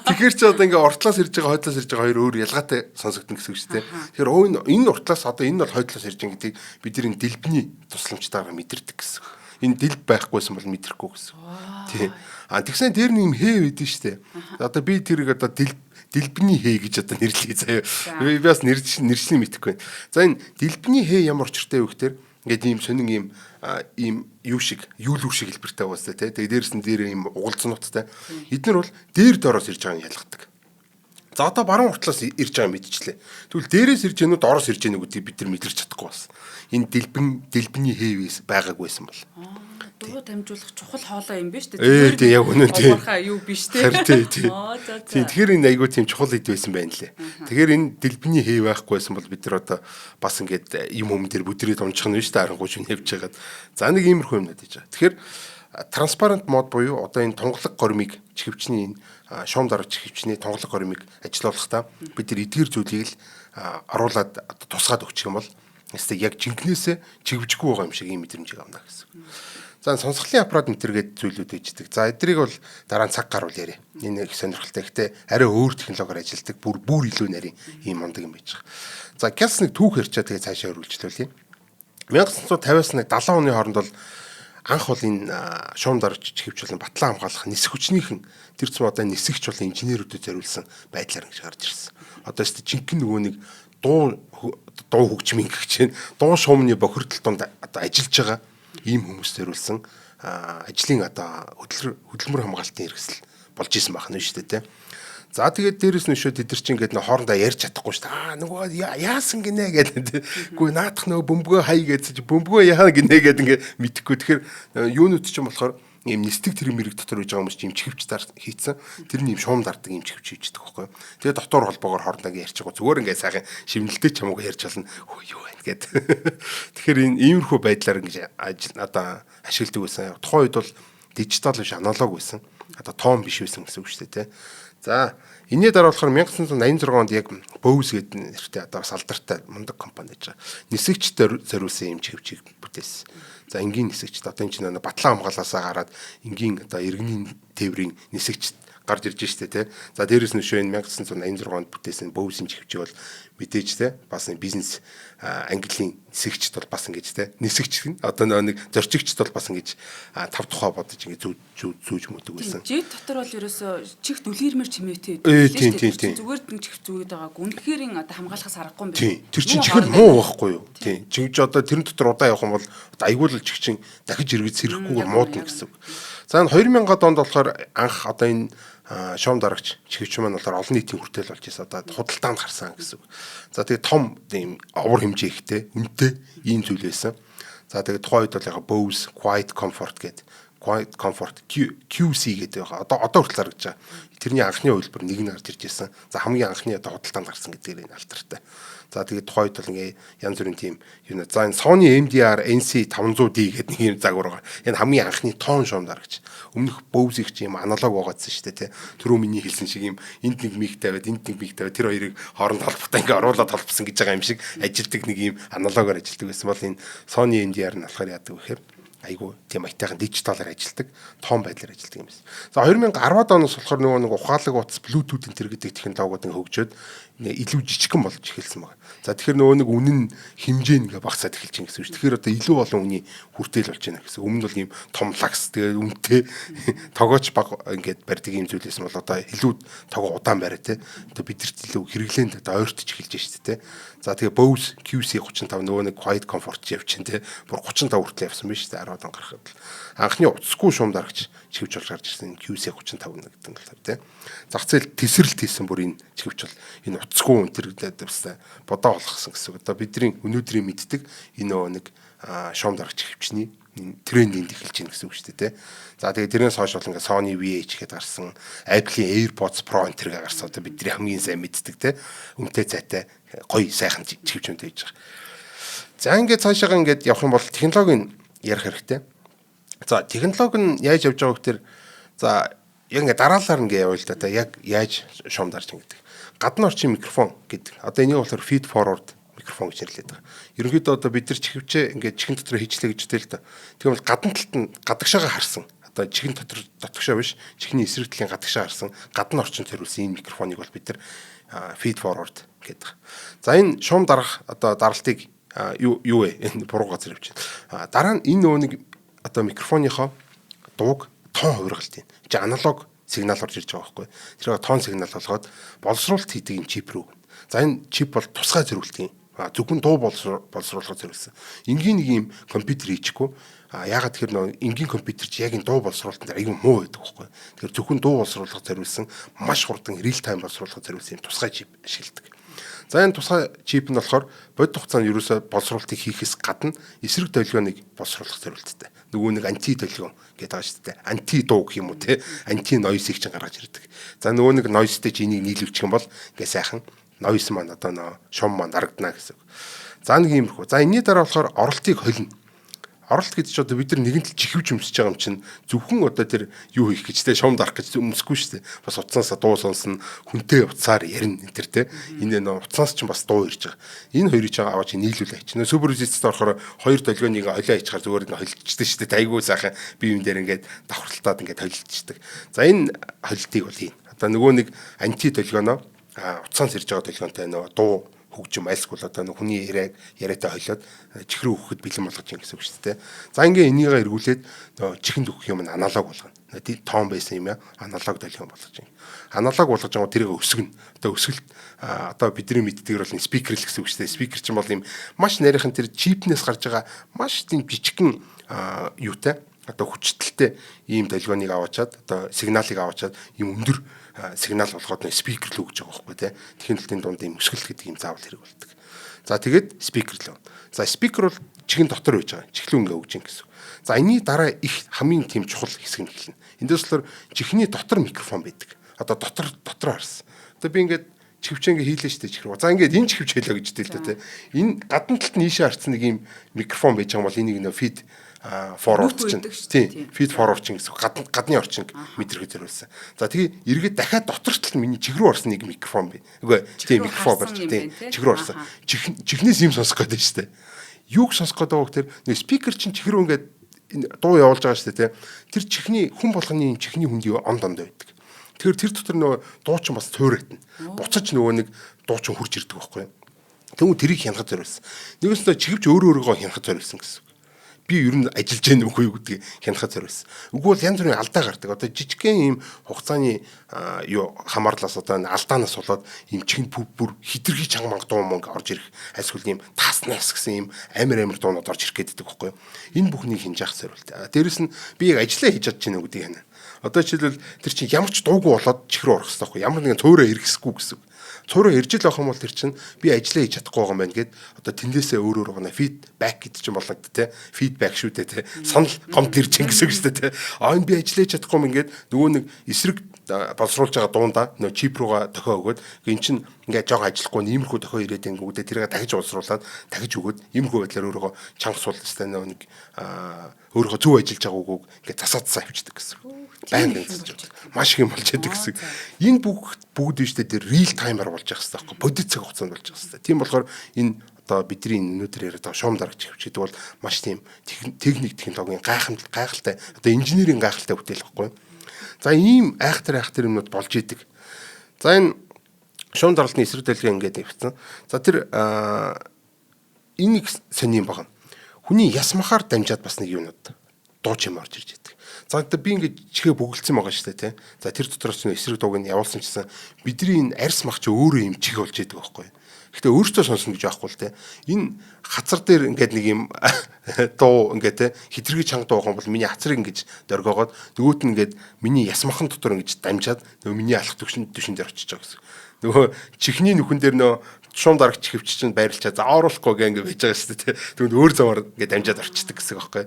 Тэгэхээр ч одоо ингээд уртлаас ирж байгаа, хойдлоос ирж байгаа хоёр өөр ялгаатай сонсогдно гэсэн үг шүү дээ. Тэгэхээр энэ уртлаас одоо энэ бол хойдлоос ирж байгаа гэдгийг бид энэ дэлбэний тусламжтайгаар мэдэрдэг гэсэн. Энэ дэлб байхгүйсэн бол мэдрэхгүй гэсэн. Тийм. Тэгсэн дээр нэг юм хээ байдэн шүү дээ. Одоо би тэрийг одоо дэлбэний хээ гэж одоо нэрлэе заяа. Би бас нэршлиг мэдэхгүй байна. За энэ дэлбэний хээ ямар учиртай вэ гэхээр ингээд ийм сонин ийм юу шиг юулүр шиг хэлбэртэй уустай тий. Тэгээ дээрс нь дээр ийм угалцнуудтай. Эднэр бол дээр доороос ирж байгааг ялгадаг. За одоо баруун уртлаас ирж байгааг мэдчихлээ. Тэгвэл дээрээс ирж гэнүүд ороос ирж гэнэ гэдгийг бид нар мэдэрч чадахгүй бас. Энэ дэлбэний хээвээс байгаагүй байсан бол. Дуу дамжуулах чухал хоолой юм биш үү? Тийм яг үнэн тийм. Юу биш тий. Тийм. Тэгэхээр энэ айгүй тийм чухал ид байсан байна лээ. Тэгэхээр энэ дэлбэний хээ байхгүйсэн бол бид нар одоо бас ингээд юм дээр бүдрээд унчих нь шүү дээ харангуйч нь явж байгаад. За нэг иймэрхүү юм надад байгаа. Тэгэхээр транспарант мод буюу одоо энэ тунгалаг гормыг чихвчний шуум дараач чихвчний тунгалаг гормыг ажилуулахдаа бид нар эдгээр зүйлийг л оруулаад тусгаад өгчих юм бол яг жинкнээсээ чигвжгүй байгаа юм шиг ийм мэдрэмж авна гэсэн. За сонсголын аппарат мэтэргээд зүйлүүд ээждэг. За эдрийг бол дараа нь цаг гаруул яриа. Энэ их сонирхолтой. Гэхдээ арай өөр технологиор ажилладаг. Бүр илүү нарийн ийм мондөг юм байж байгаа. За гяс нэг түүх ярьчаа тэгээ цаашаа өргөлжлүүлье. 1950-аас 70 оны хооронд бол анх бол энэ шуум дарж чихвчлэн батлан хамгаалах нисэх хүчнийхэн тэр цэм одоо нисэгч бол инженерүүдэд зориулсан байдлаар ингэж гарч ирсэн. Одоо ч жинхэнэ нөгөө нэг дуу хөгжмийн гэх чинь дуу шуумны бохирдол донд одоо ажиллаж байгаа ийм хүмүүс зориулсан ажлын одоо хөдөлмөр хамгаалтын хэрэгсэл болж исэн байна шүү дээ тий. За тэгээд дээрэс нь шөө тэд нар чинь ингээд хоорондоо ярьж чадахгүй шүү дээ. Нөгөө яасан гинэ гэдэг. Үгүй наадах нөгөө бөмбөгөө хай гэсэн чи бөмбөгөө яана гинэ гэдэг ингээд мэдэхгүй. Тэгэхээр юунууд ч юм болохоор ийм нистэг тэр мэрэг дотор үж байгаа хүмүүс чинь чихвчдаар хийцэн. Тэрний ийм шуум дардаг ийм чихвч хийждэг байхгүй. Тэгээд дотор холбоогоор хоорондоо ярьж байгаа. Зүгээр ингээд сайхан шивнэлтэй ч хамаагүй ярьж болно. Хөө юу байна гэд. Тэгэхээр энэ иймэрхүү байдлаар ингэж одоо ашигладаг байсан. Тухайн үед бол дижитал биш аналог байсан. Одоо тоон биш байсан гэсэн үг шүү дээ тий. За энэний дараа болохоор 1986 онд яг Bose гэдэг нэртэй одоо бас алдартай мундаг компани байж байгаа. Нисэгчтэй зориулсан юм чихвчийг бүтээсэн. За энгийн нисэгчд одоо энэ чинь батлан хамгаалаасаа гараад энгийн одоо иргэний тээврийн нисэгчд гарч ирж штэ тий. За дээрэс нь шөө энэ 1986 онд бүтээсэн Bose-ийн чихвчийг бол мэдээж тий бас бизнес английн нисэгчд бол бас ингэж тий нисэгч гэн одоо нэг зорчигчд бол бас ингэж тав тухай бодож ингэ зүүж мөдөг байсан. Жид дотор бол ерөөсө чих дүлгэрмэр чимээтэй тийм. Зүгээр нэг чих зүгээд байгааг үнэхээр одоо хамгаалахаас аргагүй юм байна. Тийм. Тэр чинь чихэл муу байхгүй юу? Тийм. Чихж одоо тэрэн дотор удаа явах юм бол одоо айгуул чих чинь дахиж эргэж сэрэхгүйгээр муудна гэсэн үг. За энэ 2000-ад онд болохоор анх одоо энэ шуум дарагч чихвч маань болохоор олон нийтийн хүртэл болж ирсэн. Одоо худалдаанд гарсан гэсэн үг. За тэгээд том ийм овор хэмжээ ихтэй, үнэтэй ийм зүйл байсан. За тэгээд тухайн үед бол яг Bose Quiet Comfort гэдэг Quiet Comfort QC гэдэг байгаа. Одоо хүртэл гарч байгаа. Тэрний анхны хувилбар нэг нь гарч ирж байсан. За хамгийн анхны одоо худалдаанд гарсан гэдэг нь алдартай. За тэгээд тухайн үед бол ингээ янз бүрийн тим юм. За энэ Sony MDR NC500D гэдэг нэг юм загвар байгаа. Энэ хамгийн анхны тоон шуум дарагч. Өмнөх Bose-ийг чи юм аналог байгаадсан шүү дээ тий. Түрүү миний хэлсэн шиг юм энд нэг миг тавиад энд нэг миг тавиад тэр хоёрыг хооронд холбоотой ингээ оруулаад холбосон гэж байгаа юм шиг ажилдаг нэг юм аналогоор ажилдаг байсан бол энэ Sony MDR нь болохоор яадаг вэ гэхээр айгу тийм аятайхан дижиталаар ажилдаг, тоон байдлаар ажилдаг юм байна. За 2010-ад оноос болохоор нөгөө нэг ухаалаг утас Bluetooth энэ төр гэдэг технологиуд ингээ хөгжөөд илүү жижигхэн болж эхэлсэн байна. За тэгэхээр нөгөө нэг үнэн хэмжээ ингээ багасаад эхэлж байгаа гэсэн үг шүү. Тэгэхээр одоо илүү олон үний хүртэл болж байна гэсэн. Өмнө бол ийм том лагс тэгээд үнэтэй тогооч баг ингээд барьдаг юм зүйлээс нь бол одоо илүү тогоо удаан бариа те. Одоо бидэрт илүү хэрэглээнд одоо ойртож эхэлж байна шүү дээ те. За тэгээ Bose QC35 нөгөө нэг Quiet Comfort явчихин те. Бүр 35 хүртэл явсан биз дээ 10 он гарахад л. Анхны утасгүй шуум дарагч чихвч болж гарч ирсэн QC35 гэдэг нь л те. Зах зээл тесрэлт хийсэн бүр энэ чихвч бол энэ утасгүй өнтерлээд басна бодоо болгосон гэсэн. Одоо бидний өнөөдрийн мэддэг энэ нөгөө нэг шуум дарагч чихвчний трендинд эхэлж байна гэсэн үг шүү дээ тий. За тэгээ тэрнээс хойш бол ингээ Sony VH гэдэг гарсан, Apple-ийн AirPods Pro энэ тэргээ гарсан. Одоо бидний хамгийн сайн мэддэг тий. Үнэтэй цайтай гоё сайхан чихвч үнтэй хийж байгаа. За ингээд цаашаа ингээд явах юм бол технологийн ярих хэрэгтэй. За технологи нь яаж явж байгаа вэ гэхээр за яг ингээ дараалалаар ингээ явъя л да. Яг яаж шуум дарж ин гэдэг. гадны орчин микрофон гэдэг. Одоо энийг болохоор feed forward микрофон гэж нэрлэдэг байгаа. Ерөнхийдөө одоо бид нар чихвчээ ингээд чихэн дотор хийчлээ гэж үтэл л да. Тэгвэл гадна талд нь гадагшаага харсан. Одоо чихэн дотгошоо биш, чихний эсрэг талын гадагшаа харсан гадны орчинд зориулсан энэ микрофоныг бол бид нар feed forward гэдэг. За энэ шуум дарах одоо даралтыг юу вэ? Энэ буруу газар явж байна. Дараа нь энэ нөгөө нэг одоо микрофоныхоо дууг тоон хувиргалт юм. Чи аналог сигнал орж ирж байгаа байхгүй. Тэр тоон сигнал болгоод боловсруулалт хийдэг юм чип рүү. За энэ чип бол тусгай зориулт юм. Зөвхөн дуу боловсруулахад зориулсан. Энгийн нэг юм компьютер хийчихгүй. Ягаад тэгэхээр нөө энгийн компьютер чи яг энэ дуу боловсруулалтанд аюун муу байдаг байхгүй. Тэгэхээр зөвхөн дуу боловсруулахад зориулсан маш хурдан real time боловсруулахад зориулсан юм тусгай чип ашигладаг. За энэ тусгай чип нь болохоор бодит хугацаанд ерөөсөө боловсруулалтыг хийхээс гадна эсрэг долгионыг боловсруулах зорилттой. Нөгөө нэг анти долгион гэдэг байгаа шүү дээ. Анти дуу гэх юм уу те. Анти нойсыг ч гаргаж ирдэг. За нөгөө нэг нойстэй чи энийг нийлүүлчих юм бол ингээ сайхан нойс маань одоо нөө шум маань дарагдана гэсэн. За нэг иймэрхүү. За энэний дараа болохоор оролтыг холино. Оролт гэдэг чинь одоо бид нар нэгэн тал чихвж өмсөж байгаа юм чинь зөвхөн одоо тэр юу хийх гэж те шум дарах гэж өмсөхгүй шүү дээ. Бас утсаасаа дуу сонсно, хүнтэй утсаар ярина энэ төр те. Энэ нөө утсаас чинь бас дуу ирж байгаа. Энэ хоёрыг ч аваад чи нийлүүлээ ач. Нөө супер резист орохоор хоёр долгионыг олио ичхаар зүгээр ингээ холилчдаг шүү дээ. Айгуу сайхан бие юм дээр ингээд давхарлалтаад ингээд холилчдаг. За энэ холилтыг бол хийн. Одоо нөгөө нэг анти долгионоо утсаас ирж байгаа долгионтой нөө дуу хөгжим айлсгүй л одоо хүний яриатай хойлоод чихрүү өгөхөд бэлэн болгож юм гэсэн үг шүү дээ. За ингээ энийгээ эргүүлээд чихэнд өгөх юм нь аналог болгоно. Тоон байсан юм аналог долгион болгож юм. Аналог болгож байгаа тэрийг өсгөнө. Одоо өсгөлт одоо бидний мэддгээр бол спикер л гэсэн үг шүү дээ. Спикер чинь бол юм маш нарийнхан тэр чипнээс гарч байгаа маш тийм жижигхэн юутай одоо хүчтэлтэй ийм долгионыг аваачаад одоо сигналыг аваачаад юм өндөр сигнал болгоод спикер л өгж байгаа байхгүй тий. Техникийн дунд ийм өсгөл гэдэг ийм заавал хэрэг болдог. За тэгээд спикер л. За спикер бол чихэн дотор байж байгаа. Чихлүү ингээ өгж ин гэсэн. За энэний дараа их хамгийн тийм чухал хэсэг нь хэлнэ. Эндээс болохоор чихний дотор микрофон байдаг. Одоо дотор харсан. Одоо би ингээд чихвчээ ингээ хийлээ штэ чихрүү. За ингээд энэ чихвч хэлээ гэж хэлдэг л тий. Энэ гадна талд нь ийшээ харсан нэг ийм микрофон байж байгаа бол энийг нөө feed forward чинь тийм feed forward чинь гэсэн гадны орчин мэдрэхэд зориулсан. За тэгээ эргээд дахиад дотор талд миний чихрүү орсон нэг микрофон бай. Үгүй тийм микрофон барьж тийм чихрүү орсон. Чихнээс юм сонсох гэдэг штэ. Юуг сонсох гэдэг вэ гэхээр нэг спикер чинь чихрүү ингээд дуу явуулж байгаа штэ тий. Тэр чихний хүн болгоны юм чихний хүнд он донд байдаг. Тэгэхээр тэр дотор нөгөө дуу чинь бас цөөрэтнэ. Буцаж нөгөө нэг дуу чинь хурж ирдэг байхгүй. Тэгвэл тэрийг хянахад зориулсан. Нэгээс нь чихвч өөрөөгөө хянахад зориулсан гэсэн. Би ер нь ажиллаж байгаа нөхөө гэдгийг хянахад зориулсан. Үгүй бол янз бүрийн алдаа гардаг. Одоо жижигхэн ийм хугацааны юу хамаарлаас одоо алдаанаас болоод ийм чихэнд бүр хитрхи чанга дуу мөнгө орж ирэх альсгүй ийм тааснаас гэсэн ийм амар дуунууд орж ирэх гэдэг байхгүй юу. Энэ бүхнийг хинж явах зориулт. Дээрэс нь би яг ажиллаа хийж чадж байна гэдгийг хана. Одоо жишээлбэл тэр чинь ямар ч дуугүй болоод чихрүү орох хэрэгтэй байхгүй. Ямар нэгэн цөөрөө хэрэгсэхгүй гэсэн. Цөөрөө ирж л авах юм бол тэр чинь би ажиллаа хийж чадахгүй байгаа юм байна гэд одоо тэндээсээ өөр гоо фидбек гэдэг чинь болгоод те фидбек шүү дээ те санал гомд ирж ин гэсэн үг шүү дээ те энэ би ажиллаа хийж чадахгүй юм ингээд нөгөө нэг эсрэг боловсруулж байгаа дундаа нөө чип руугаа дохио өгөөд эн чинь ингээд жоо ажиллахгүй иймэрхүү дохио ирээд ингүүдээ тэргээ дахиж боловсруулаад дахиж өгөөд иймэрхүү байдлаар өөрөөгөө чанга суултастай нэг өөрөөгөө зөв ажиллаж байгаа үгүйг ингээд засаадсаа авчдаг гэсэн. Баян маш их юм болж яадаг гэсэн. Энэ бүгд нь шүү дээ real timer болж байгаа хэрэгтэй байхгүй бодит цаг хугацаанд болж байгаа хэрэгтэй. Тийм болохоор энэ одоо бидний өнөөдөр яриад байгаа шуум дарагч хэвч гэдэг бол маш тийм техник технологийн гайхалтай одоо инженерийн гайхалтай бүтээл байхгүй. За ийм айхтар юмнууд болж идэг. За энэ шуум даралтны эсрэг дэлгэн ингээд явцсан. За тэр энийг сонирм байгаа. Хүний яс махаар дамжаад бас нэг юмнууд дууч юм орж ирж идэг. За одоо би ингээд чихээ бөглөсөн байгаа шүү дээ тий. За тэр дотроос нь эсрэг дууг нь явуулсан чсэн бидний энэ арьс мах ч өөрөө юм чих болж идэг байхгүй. Гэхдээ өөртөө сонсно гэж байхгүй л тий. Энэ хацар дээр ингээд нэг юм дуу ингээд тий хитрхи чанга дуу юм бол миний хацрыг ингэж дөргоогоод нөгөөт нь ингээд миний яс махан дотор ингэж дамжаад нөгөө миний алах төвшин дээр очиж байгаа гэсэн. Нөгөө чихний нүхэн дээр нөө шуум дарагч хөвч чинь байрлчаа заавруулахгүй гэнгээ байж байгаа шүү дээ. Тэгвэл өөр замаар ингээд дамжаад орчдөг гэсэн байхгүй.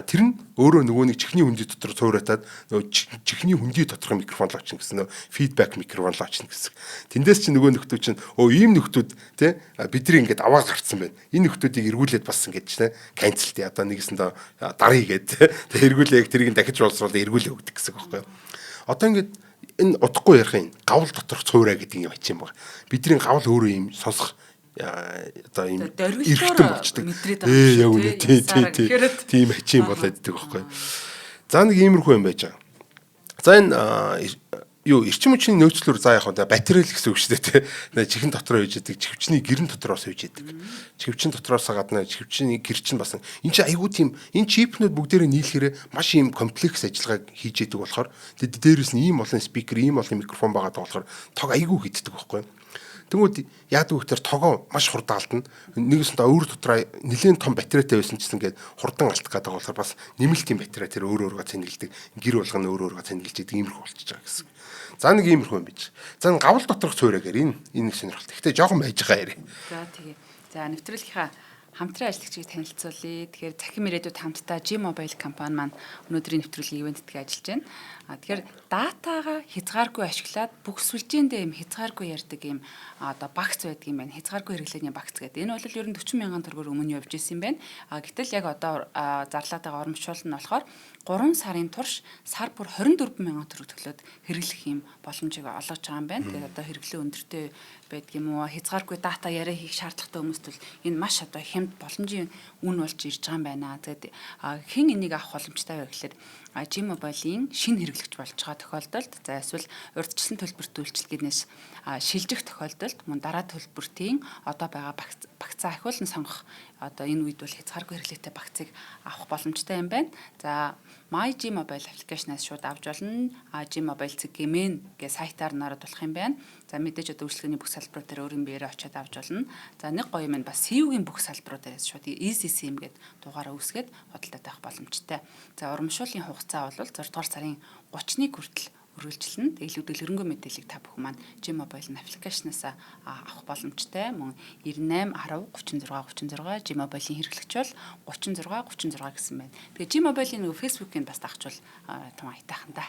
Тэр нь өөрөө нөгөө нэг чихний хүнди дотор цууратаад нөгөө чихний хүнди доторх микрофон л очно гэсэн. Нөгөө фидбек микрофон л очно гэсэн. Тэндээс чинь нөгөө нөхдүүд чинь ийм нөхдүүд тий бидний ингээд аваад гарцсан байна. Энэ нөхдүүдийг эргүүлээд бас ингээд чинь канцелт одоо нэгэсэндээ дарыг гээд тий эргүүлээ тэрийг дахиж боловсруулаад эргүүлээ өгдөг гэсэн байхгүй. Одоо ингээд энэ удахгүй ярих юм гавл доторх цуурай гэдэг юм ачим байгаа. Бидний гавл өөрөө юм сонсох одоо юм эргэтэн болчдөг. Яг үнэ тийм ачим болоод идэг байхгүй. За нэг иймэрхүү юм байж байгаа. За энэ эрчим хүчний нөөцлөөр за яг хаа батарей л гэсэн үг шүү дээ тий. Чихэн дотроо үйж идэг, чихвчний гэрэн дотроос үйж идэг. Чихвчин дотроос гадна чихвчний гэр чинь бас энэ чинь айгүй тийм энэ чипнүүд бүгдээрээ нийлэхээр маш ийм комплекс ажиллагааг хийж идэг болохоор тэгээд дээрээс нь ийм олон спикер, ийм олон микрофон байгаа болохоор тог айгүй хийддэг байхгүй. Тэнгүүд яадаг вэ гэхээр тогоо маш хурдан алдна. Нэгэсэнд өөр дотроо нэлээд том батарейтай байсан ч гэсэн ингээд хурдан алдах гэдэг болохоор бас нэмэлтийн батарей тэр өөр өөргөө цэнгэлдэг. Гэр болгоно өөр өөргөө цэнгэлж идэг иймэрхүү болчихж байгаа гэсэн. За нэг иймэрхүү юм биш. За гавл доторх цөөрөгээр энэ нэг сонирхолтой. Гэхдээ жоохон байж байгаа ярэ. За тэгээ. За нэвтрүүлгийнхаа хамтран ажиллагчийг танилцуулъя. Тэгэхээр цахим ирээдүйд хамтдаа G-Mobile компани маань өнөөдрийн нэвтрүүлгийн ивэнтдгээ ажиллаж байна. Тэгэхээр датагаа хязгааргүй ашиглаад бүх сүлжээндээ юм хязгааргүй ярьдаг юм одоо багц байдаг юм байна. Хязгааргүй хэрэглээний багц гэдэг. Энэ бол ер нь 40 мянган төгрөгөөр өмнө явж исэн юм байна. Гэтэл яг одоо зарлаатайгаа урамшуул нь болохоор 3 сарын турш сар бүр 24 мянган төгрөг төлөөд хэрэглэх юм боломжийг олгож байгаа юм байна. Тэгээд одоо хэрэглээ өндөртэй байдаг юм уу? Хязгааргүй дата яриа хийх шаардлагатай хүмүүст бол энэ маш одоо хямд боломжийн үн болж ирж байгаа юм байна. Тэгээд хэн энийг авах боломжтой вэ гэхээр G-Mobile-ийн шинэ хэрэглэгч болж байгаа тохиолдолд за эсвэл урьдчилсан төлбөрт үйлчилгээнээс шилжих тохиолдолд мөн дараа төлбөртийн одоо байгаа багцаа ахиулан сонгох одоо энэ үед бол хязгааргүй хэрэглээтэй багцыг авах боломжтой юм байна. За My G-Mobile аппликейшнаас шууд авч болно. G-Mobile цэг.gmail гэ сайтаар нараад болох юм байна. За мэдээж одоо үйлчилгээний бүх салбарууд дээр өөрийн биеэрээ очиод авч болно. За нэг гоё юм байна бас CU-гийн бүх салбаруудаас шууд EasySIM гэд дугаараа үүсгээд худалдаад авах боломжтой. За урамшууллын хугацаа бол 6 дугаар сарын 30-ны хүртэл үргэлжлэнэ. Илүү дэлгэрэнгүй мэдээллийг та бүхэн маань G-Mobile-ийн аппликейшнаас авах боломжтой. Мөн 98 10 36 36 G-Mobile-ийн хэрэглэгч бол 36 36 гэсэн байна. Тэгээ G-Mobile-ийн нөгөө Facebook-ийг бас дагчвал том айтайхан да.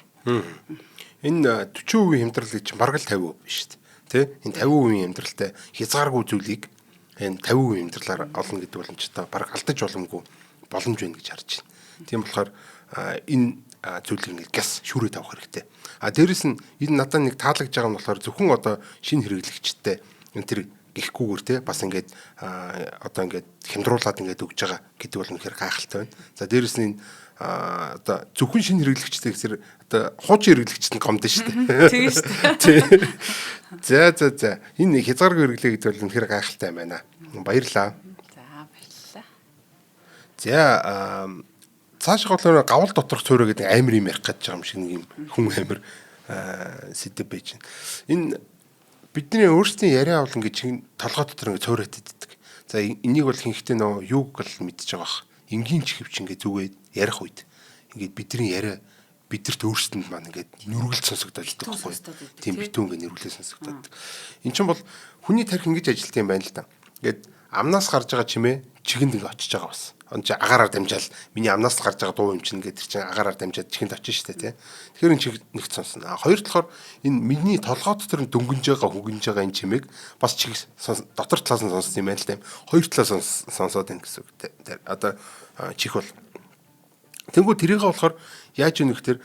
Энэ 40% хямдрал гэж бараг л 50% биш үү? Тэ? Энэ 50% хямдралтай хязгааргүй зүйлийг энэ 50% хямдралаар олно гэдэг боломжтой бараг алдаж боломгүй боломж байна гэж харж байна. Тийм болохоор энэ зүйлийг ингээд газ шүүрээ тавих хэрэгтэй. Дээрэс нь энэ надад нэг таалагдж байгаа нь болохоор зөвхөн одоо шинэ хэрэглэгчтэй энэ тэр гихгүйгээр те бас ингээд одоо ингээд хямдруулаад ингээд өгж байгаа гэдэг бол үнэхээр гайхалтай байна. За дээрэс нь одоо зөвхөн шинэ хэрэглэгчтэй гэсэр одоо хуучин хэрэглэгчт нь гомдсон шүү дээ. Тийм шүү дээ. За энэ хязгааргүй хэрэглээ гэдэг бол үнэхээр гайхалтай юм байна. Баярлалаа. За баярлалаа. За цаашаа болохоор гавл доторх цөөрөө гэдэг амар юм ярих гэж байгаа юм шиг нэг юм хүн амар сэдв байж байна. Энэ бидний өөрсдийн яриа авлан гэж толгой дотор ингэ цөөрөөд иддэг. За энийг бол хинхтээ нөө юуг л мэдчихэж байгаа бах. Энгийн чихвч ингэ зүгээд ярих үед ингээд бидний яриа бидэрт өөрсдөнд маань ингээд нүргэлж сонсогдоод идэх байхгүй. Тийм битүү ингээд нэрвлээ сонсогдоод. Эн чинь бол хүний тарих ингэж ажилт юм байна л да. Ингээд амнаас гарч байгаа чимээ чихэнд ингэ очиж байгаа бас. Он чи агаараар дамжаал миний амнаас гарч байгаа дуу юм чинь гэдэг чинь агаараар дамжаад чихэнд очиж штэ тий. Тэгэхээр энэ чих нэгт сонсно. Хоёр талаар энэ миний толгой дотор нь дөнгөж байгаа хүгэнж байгаа энэ чимээг бас чих дотор талаас нь сонссон юм байна л да. Хоёр талаас сонсоод байна гэсэн үг. Одоо чих бол тэнгүү тэрийг болохоор яаж өгөх гэхээр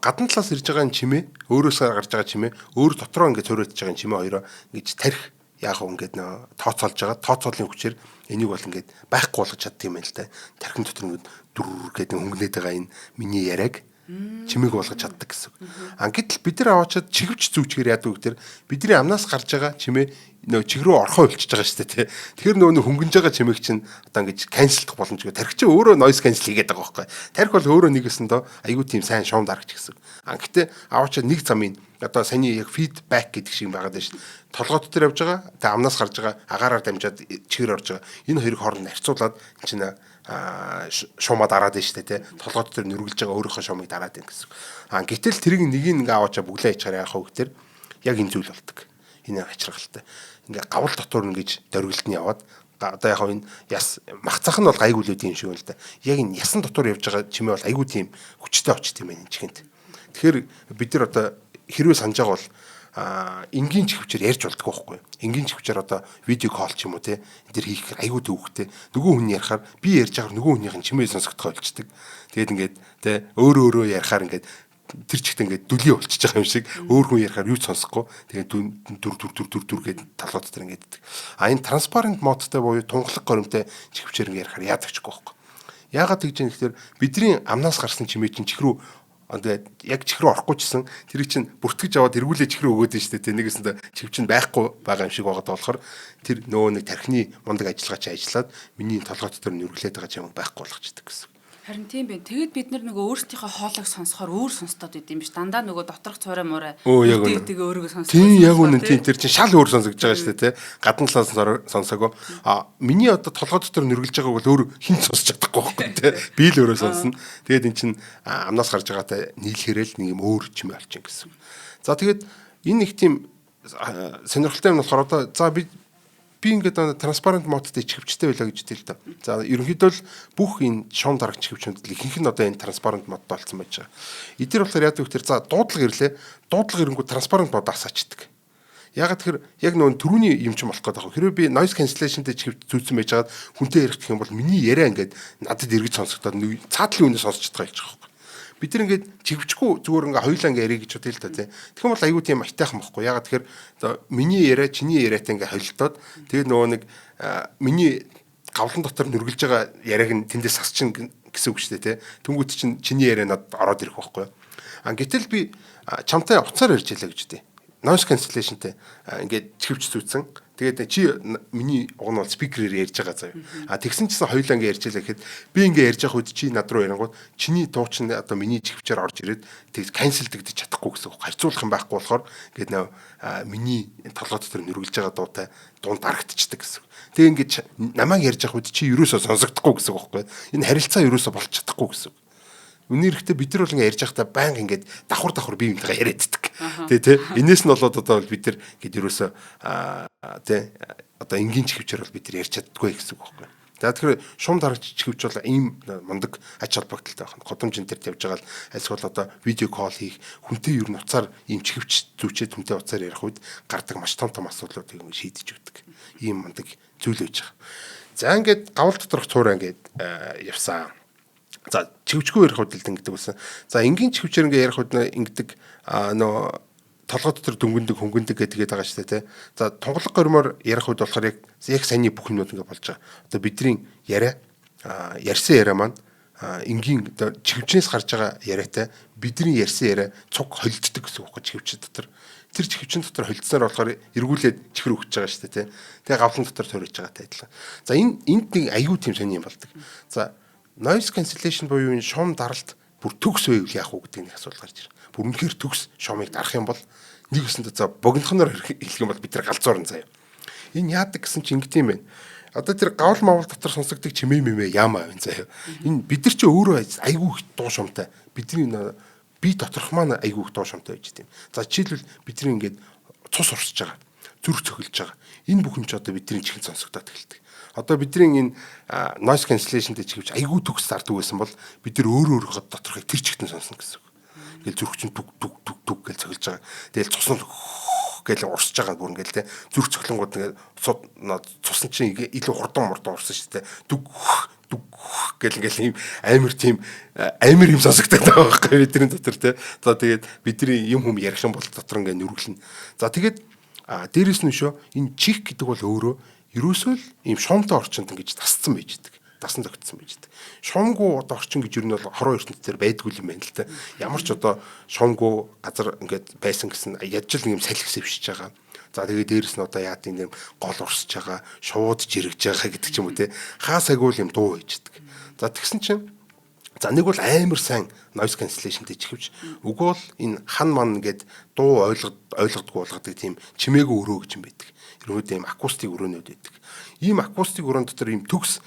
гадна талаас ирж байгаа энэ чимээ өөрөөсөө гарч байгаа чимээ өөр дотроо ингээд цөөрөж байгаа чимээ хоёроо ингэж тарих яг хөө ингээд тооцоолж байгаа тооцоолын хүчээр энийг бол ингээд байхгүй болгож чаддаг юм байна л да. Тархин дотор ингээд дүр гэдэг хөнгөнээд байгаа энэ миний яриаг чимээг болгож чаддаг гэсэн. Гэтэл бид нар аваачаад чихвч зүүчгээр яадаг вэ гэхээр бидний амнаас гарч байгаа чимээ нөө чих рүү орхоо өвлчихж байгаа шүү дээ тий. Тэгэхээр нөө хөнгөнж байгаа чимээг чинь одоо ингэж канселдах боломжгүй. Тархи чинь өөрөө noise cancel хийгээд байгаа байхгүй. Тархи бол өөрөө нэгэсэн доо айгүй тийм сайн шуум дарагч гэсэн. Гэтэ аваачаад нэг замын одоо саний яг feedback гэдэг шиг байгаад байна шүү. Толгой дотор явж байгаа. Тэгээ амнаас гарч байгаа агаараар дамжаад чихээр орж байгаа. Энэ хоёрыг хооронд харьцуулаад чинь шуумаа дараад байна шүү дээ тий. Толгой дотор нүргэлж байгаа өөрийнхөө шуумыг дараад байна гэсэн. Гэтэл тэрийг нэгийг ингээ аваачаа бүглээ ячаар яах вэ гэхээр яг энэ зүйл болдог. Энэ ачиргалтай. Ингээ гавл дотор ингэж дөргөлт нь яваад одоо яг энэ яс махцах нь бол гайгүй л үгүй юм шиг байна л да. Яг энэ ясан дотор явж байгаа чимээ бол айгүй тийм хүчтэй очт юм байна энэ чихэнд. Тэгэхээр бид нар одоо хэрвээ санаж байгаа бол энгийн чихвчээр ярьж болдгоо байхгүй. Энгийн чихвчээр одоо видео колл ч юм уу те энэ төр хийх айгүй төвхтэй. Нөгөө хүн ярихаар би ярьж байгаа нөгөө хүнийх нь чимээ сонсогдохоо болчдөг. Тэгээд ингээд те өөрөө ярихаар ингээд тэр чигт ингээд дүлий болчихж байгаа юм шиг өөр хүн ярихаар юу ч сонсохгүй тэгээд дүр гэдэг толгой дотор ингээд иддэг. А энэ транспарент модтой буюу тунгалаг горимтой чихвчээр ингээд ярихаар яадаг ч байхгүй. Яагаад гэж юм гэхээр бидний амнаас гарсан чимээ чинь чих рүү тэгээд яг чих рүү орохгүй чсэн тэрийг чинь бүртгэж аваад эргүүлээ чих рүү өгөөд нь шүү дээ. Нэгэсэндээ чих чинь байхгүй байгаа юм шиг байгаа болохоор тэр нөгөө нэг тархины мундаг ажиллагаа чи ажиллаад миний толгой дотор нүргэлээд байгаа юм байхгүй болгочдөг гэсэн. Харин тийм байна. Тэгэд бид нар нөгөө өөрсдийнхөө хоолойг сонсохоор өөр сонстоод идэм биш. Дандаа нөгөө доторх цорой морой өөрийгөө сонсдог. Тийм яг үнэн тийм тэр чинь шал өөр сонсогдож байгаа шүү дээ, тэ. Гадна талаас сонсоогүй. А миний одоо толгой дотор нүргэлж байгааг бол өөр хин сонсож чадахгүй байхгүй тэ. Би л өөрөө сонсно. Тэгээд эн чинь амнаас гарч байгаатай нийлхээрэл нэг юм өөр чимээ болчих гэсэн. За тэгээд энэ их тийм сонирхолтой юм болохоор одоо за би ингээд транспарент модтой чихвчтэй байлаа гэж хэлдэг л да. За ерөнхийдөө л бүх энэ шом дарагч чихвчнүүд ихэнх нь одоо энэ транспарент модтой болсон байж байгаа. Эдгээр болохоор яадаг вэ? За дуудлага ирлээ. Дуудлага ирэнгүү транспарент мод асаачдаг. Ягаад тэгэхээр яг нөгөө түрүүний юм ч болох гэдэг. Хэрэв би noise cancellation-тэй чихвч зүүцсэн байж байгаад хүнтэй ярих гэх юм бол миний яриа ингээд надад эргэж сонсогдоод цаатлын үнэ сонсож чадах юм байна. Бид тэр ингээд чихвчгүй зүгээр ингээ хоёулаа ингээ ярих гэж бодъё л та тий. Тэгэх юм бол айгүй тийм айтайхан бохгүй. Ягаад тэгэхээр миний яриа чиний яриатай ингээ холилдоод тэгээд нөгөө нэг миний гавлан дотор нүргэлж байгаа яриаг нь тэндээс асчин гэсэн үг шүү дээ тий. Тэнгүүт чинь чиний яриа надад ороод ирэх байхгүй. Гэтэл би чамтай уцаар ярьж ялаа гэж дээ. Noise cancellation-тэй ингээд чихвч зүүцсэн. Тэгээд чи миний уг нь бол спикерээр ярьж байгаа заяа. А тэгсэн чинь хоёулаа ингээ ярьж ялаа гэхэд би ингээ ярьж явах үед чи над руу ярингууд чиний дуучин одоо миний чихвчээр орж ирээд тэг канселдэгдэж чадахгүй гэсэн үг. Харьцуулах юм байхгүй болохоор ингээд миний толгой дотор нүргэлж байгаа дуутай дунд дарагдчихдаг гэсэн. Тэг ингээд намайг ярьж явах үед чи ерөөсөө сонсогдохгүй гэсэн үг байхгүй. Энэ харилцаа ерөөсөө болж чадахгүй гэсэн. Үнээр ихтэй бид нар бол ингээ ярьж байхдаа баян ингээд давхар бие биентэйгээ яриад иддэг. Тэ. Энээс нь болоод одоо бид нар гээд ерөөсөө тэ одоо энгийн чихвчээр бол бид нар ярьж чаддгүй гэсэн үг байхгүй. За тэгэхээр шум дарагч чихвч бол ийм мундаг ач холбогдолтой байна. Годомж энэ төр явж байгаа л альсвал одоо видео кол хийх хүнтэй ер нь уцаар ийм чихвч зүүчээд хүнтэй уцаар ярих үед гардаг маш том асуудлуудыг шийдэж өгдөг. Ийм мундаг зүйл байж байгаа. За ингээд гавал доторх цуураа ингээд явсан. За чихвчгүй ярих үед л ингэдэг байсан. За энгийн чихвчээр ингээ ярих үед ингэдэг нөө толгой дотор дөнгөндөг хөнгөндөг гэдэг байгаа шүү дээ. За тунгалаг гормоор ярих үед болохоор яг саяны бүх юмнууд ингээ болж байгаа. Одоо бидний яриа ярьсан яриа маань энгийн чихвчнээс гарч байгаа яриатай бидний ярьсан яриа цуг холилддог гэсэн үг байхгүй чихвч дотор. Тэр чихвчин дотор холилдсанаар болохоор эргүүлээд чихэр өгч байгаа шүү дээ. Тэгээ гавлан дотор төрөж байгаатай адилхан. За энд нэг аюу тийм сони юм болдог. За noise cancellation буюу энэ шум даралт бүр төгс байвал яах вэ гэдэг нэг асуулт гарч ирнэ. Бүр үнэхээр төгс шумыг дарах юм бол нэг өсөндө за богинохноор хэлэх юм бол бид нар галзуурн заяа. Энэ яадаг гэсэн чинь ингэдэм байх. Одоо тэр гавл мавл дотор сонсогддог чимээ мэмээ яамаа байна заяа. Энэ бид нар чи өөрөө айгүй их дуу шумтай. Бидний бие доторх маань айгүй их дуу шумтай байж тийм. За жишээлбэл бидний ингээд цус урсж байгаа. Зүрх цохилж байгаа. Энэ бүх юм чи одоо бидний чихэнд сонсогдоод эхэлдэг. Одоо бидний энэ noise cancellation-тэй чихвч айгүй төгс зардаг байсан бол бид нар өөрөө доторхыг тэр чигтэн сонсно гэсэн үг. Ингээл зүрх чинь түг гэж цохилж байгаа. Тэгэл цус нь гэж урсж байгаа бүр ингээл те зүрх цохилонгууд ингээд цусан чинь илүү хурдан урсан шүү дээ. Түг гэл ингээл ийм амар юм сонсогддог байгаа байхгүй бидний дотор те. За тэгээд бидний юм ярих юм бол дотор ингээд нүргэлнэ. За тэгээд дээрэс нь шөө энэ чих гэдэг бол өөрөө ерөөсөө л ийм шуумтай орчинд ингэж тасцсан байж идэг. Дасан тогтсон байж идэг. Шуумгүй одоо орчин гэж юу нь бол хорон ертөнцийн байдгүй юм байна л да. Ямар ч одоо шуумгүй газар ингээд байсан гэсэн ядчил нэг юм салхи сэвшиж байгаа. За тэгээд дээрэс нь одоо яад юм гол урсж байгаа, шууд жирэгж байгаа гэдэг ч юм уу те. Хаасайгүй юм дуу байж идэг. За тэгсэн чинь за нэг бол амар сайн noise cancellation-тэй чихвч. Үгүй бол энэ хан ман ингээд дуу ойлгодгүй болгодог тийм чимээгүй өрөө гэж юм байдаг. Ерөөд ийм акустик өрөөнүүд байдаг. Ийм акустик өрөөн дотор ийм төгс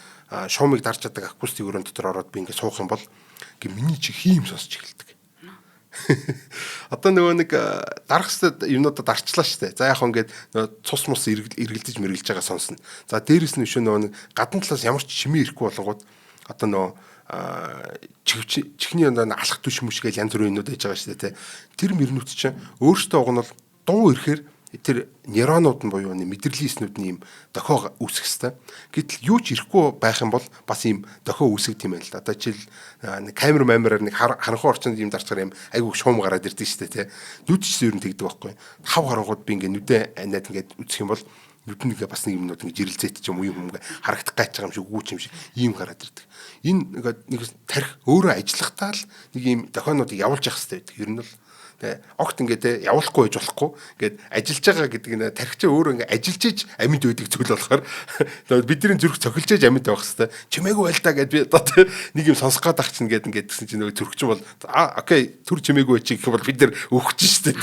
шуумыг дарж чаддаг акустик өрөөн дотор ороод би ингээд суух юм бол миний чих хийм сонсч эхэлдэг. Одоо нөгөө нэг дарах хэвээр юмнуудад дарчлаа штэ. За яг ингээд цус мус эргэлдэж мэргэлж байгаа сонсно. За дээрэс нь өшөө нөгөө нэг гадна талаас ямар ч чимээ ирэхгүй болгоод одоо нөгөө чихний алах түш мүш гэж янз бүрийн юмнууд байж байгаа штэ. Тэр мөрнүүд чинь өөртөө уг нь бол дуу ирэхээр тэр нейронууд нь буюу мэдрэлийн эснүүд нь ийм дохио үүсэх хэвээр. Гэтэл юу ч ирэхгүй байх юм бол бас ийм дохио үүсгэх юм байна л да. Одоо жишээл камераар нэг харанхуй орчинд ийм дарчгаар юм айгүй шуум гараад ирдэг шүү дээ, тэ. Нүдчс ер нь тэгдэг байхгүй. Хав харангууд би ингээ нүдэ анаад ингээ үзэх юм бол нүдэн ингээ бас нэг юмнууд ингээ жирэлзээт ч юм уу юм ингээ харагдах гайч байгаа юм шиг үгүй юм шиг ийм гараад ирдэг. Энэ нэг тарих өөрөө ажиллахтаа л нэг ийм дохионуудыг явуулж явах хэрэгтэй байдаг. Ер нь бол огт ингээд явуулахгүй байж болохгүй ингээд ажиллаж байгаа гэдэг нь тархичаа өөрөө ингээд ажиллаж иж амьд байдаг зүйл болохоор бидний зүрх цохилж иж амьд байх хэвээр чимээгүй байл та гэд би одоо нэг юм сонсох гээд ах чинь ингээд гэсэн чинь нөгөө зүрх чинь бол окей түр чимээгүй чи гэх юм бол бид нар өөхч штэ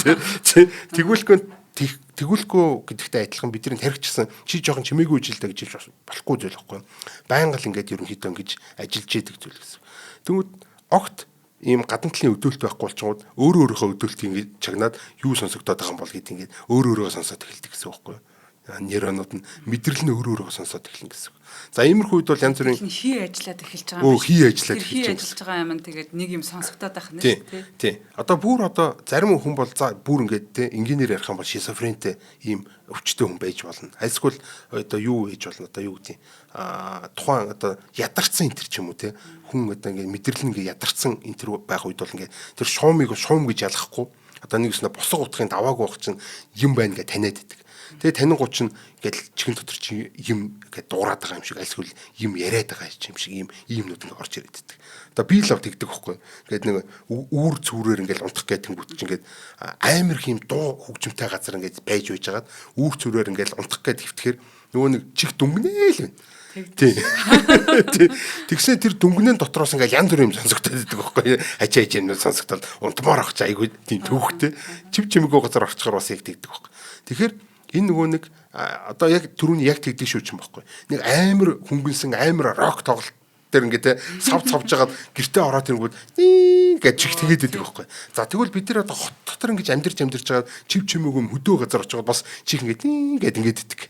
тэгүүлэхгүй гэдэгтэй адилхан бидний тархичсан чи жоохон чимээгүй жилдэ гэж хэлж болохгүй зүйл байхгүй байнга л ингээд ерөнхийдөө ингэж ажиллаж идэг зүйл гэсэн. Тэгмүүд огт ийм гадна талын өдөөлт байхгүй болчиход өөрийнхөө өдөөлтийг ингэ чагнаад юу сонсогдоод байгаа юм бол гэдэг ингэ өөрөөрөө сонсоод эхэлдэг гэсэн үг байхгүй юу? Нейронууд нь мэдрэл нь өөрөөрөө сонсоод эхэлнэ гэсэн үг. За иймэрхүү үед бол янз бүрийн хий ажиллаад эхэлж байгаа юм. Хий ажиллаад эхэлж байгаа юм тэгээд нэг юм сонсогдоод байх нь тий. Одоо зарим хүн бол за бүр ингээд те инженеэр ярих юм бол шизофрентэй ийм өвчтөе хүн байж болно. Альсгүй одоо юу хийж болно одоо юу гэдэг тухайн одоо ядарсан энэ төр ч юм уу те хүн одоо ингээд мэдрэл нь ингээд ядарсан энэ төр байх үед бол ингээд тэр шуумыг шуум гэж ялахгүй одоо нэг өснө босго утгын даваагүй байх чинь юм байна гэж таниад идэг. Тэгээ танингууд чинь ингээд чихэн дотор чинь юм ингээд дуурайд байгаа юм шиг альсгүй юм яриад байгаа юм шиг иймнүүд ингээд орж ирээд идэг. Одоо би л тэгдэг байхгүй. Ингээд нэг үүр цүүрээр ингээд унтах гэдэнгүүт чинь ингээд амар их юм дуу хөгжимтэй газар ингээд байж байжгаад үүр цүүрээр ингээд унтах гэд хэвтгэхэр нөгөө нэг чих дүнгнээ л байна. Тий. Тэгсэн тэр дүнгнэн дотроос ингээл янз бүр юм сонсогдоод байдаг байхгүй. Хачаа хачаа юм сонсогдоод унтмаар авах чаа айгүй тийм төвхтэй. Чив чимээгөө газар орчихоор бас яг тэгдэг байхгүй. Тэгэхээр энэ нөгөө нэг одоо яг түрүүний яг тэгдэг шүү ч юм байхгүй. Нэг амар хөнгөнсөн амар рок тоглолт дээр ингээд савж жагаад гэртээ ороод ирэнгүүт гэж чих тэгээд байдаг байхгүй. За тэгвэл бид нар одоо хот дотор ингэж амьдарч жагаад чив чимээгөө хөдөө газар очиод бас чих ингээд иддэг.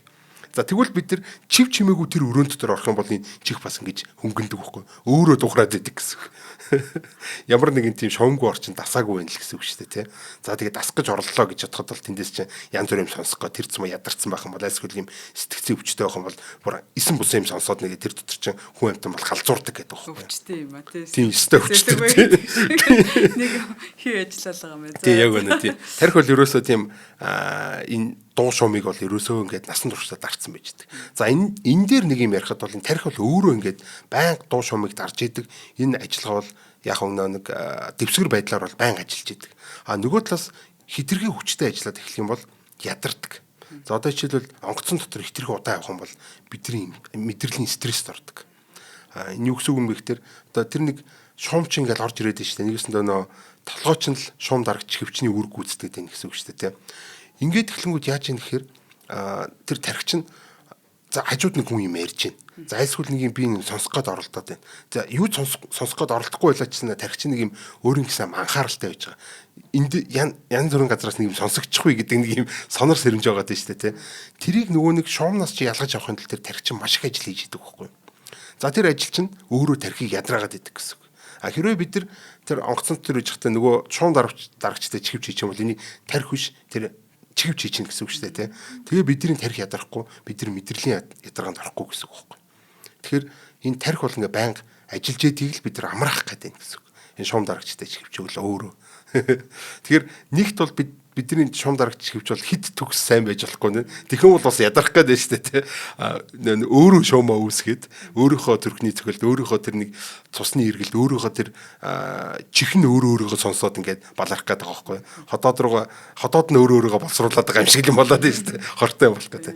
За тэгвэл бид нар чив чимээгүй тэр өрөөнд дотор орох юм бол энэ чих бас ингэж хөнгөндөг байхгүй. Өөрөө дуграад идэг гэсэн үг. Ямар нэгэн тийм шовмгүй орчин дасаагүй байх л гэсэн үг шүү дээ, тий. За тэгээд дасах гэж орлоо гэж бодоход бол тэндээс чинь янз бүр юм сонсох гоо тэр цэм ядарсан байх юм бол альсгүй юм сэтгцэн өвчтэй байх юм бол бүр эсэн бусан юм сонсоод нэг тэр дотор чинь хүн амтан бол халзуурдаг гэдэг байхгүй. Өвчтэй юм аа, тий. Тийм өстэй өвчтэй. Нэг хий ажиллаад байгаа юм байна. Тий яг үнэ тий. Тарих бол ерөөсөө тийм энэ дуу шуумыг бол ерөөсөө ингээд насан туршдаа дарцсан байж дээ. За энэ дээр нэг юм ярихад бол энэ тарих бол өөрөө ингээд байнга дуу шуумыг дарж идэг. Энэ ажиллагаа бол яг нэг дэвсгэр байдлаар бол байнга ажиллаж идэг. А нөгөө талаас хитрхи хүчтэй ажиллаад эхлэх юм бол ядардаг. За одоо жишээлбэл онгоцон дотор хитрхи удаа явах юм бол бидний мэдрэлийн стресст ордог. Энэ юу гэсэн үг юм бэ гэхээр одоо тэр нэг шуум чинь ингээд орж ирээд шүү дээ. Нэгэсэндээ нөө толгой чинь л шуум дарагч хөвчний үр гүйцэтгэдэг байх гэсэн үг шүү дээ, тийм. Ингээд эхлэнгүүд яаж юм гэхээр тэр тархич нь за хажууд нэг хүн юм ярьж байна. За альсгүй нэг юм би сонсох гээд оролдоод байна. За юу сонсох гээд оролдохгүй байлаа ч тархич нэг юм өөрийн гэсэн анхааралтай байж байгаа. Энд янз бүрийн газраас нэг юм сонсогдчихгүй гэдэг нэг юм сонор сэрэмж байгаа дээ шүү дээ, тийм. Тэрийг нөгөө нэг шуумнаас чи ялгаж авахын тулд тэр тархич нь маш их ажил хийж идэг байхгүй. За тэр ажил чинь өөрөө тархийг ядраагаад идэг гэсэн үг. А хэрвээ бид тэр онгоцон дотор үеж захтай нөгөө шуум дарагчтай чихвч хийчих юм бол энийг тархи биш тэр чихвч хийчих гэсэн үг шүү дээ, тийм. Тэгээ бидний тархи ядарахгүй бидний мэдрэлийн ядаргаанд орохгүй гэсэн үг байхгүй. Тэгэхээр энэ тархи бол ингээ байнга ажиллаж идийг л бид нар амраах гэдэг юм гэсэн үг. Энэ шуум дарагчтай чихвч бол өөрөө. Тэгэхээр нэгт бол бидний шуум дарагч чихвч бол хит төгс сайн байж болохгүй нэ. Тэхэн бол бас ядарах гэдэг шүү дээ, тийм. Өөрөө шуумаа үүсгээд өөрийнхөө төрхний цохилт өөрийнхөө тэр нэг цусны эргэлт өөрийнхөө тэр чих нь өөрөөгөө сонсоод ингээд баларах гэдэг байгаа байхгүй. Хотоод нь өөрөөгөө боловсруулад байгаа юм шиг юм болоод тийм шүү дээ. Хортой болох гэдэг.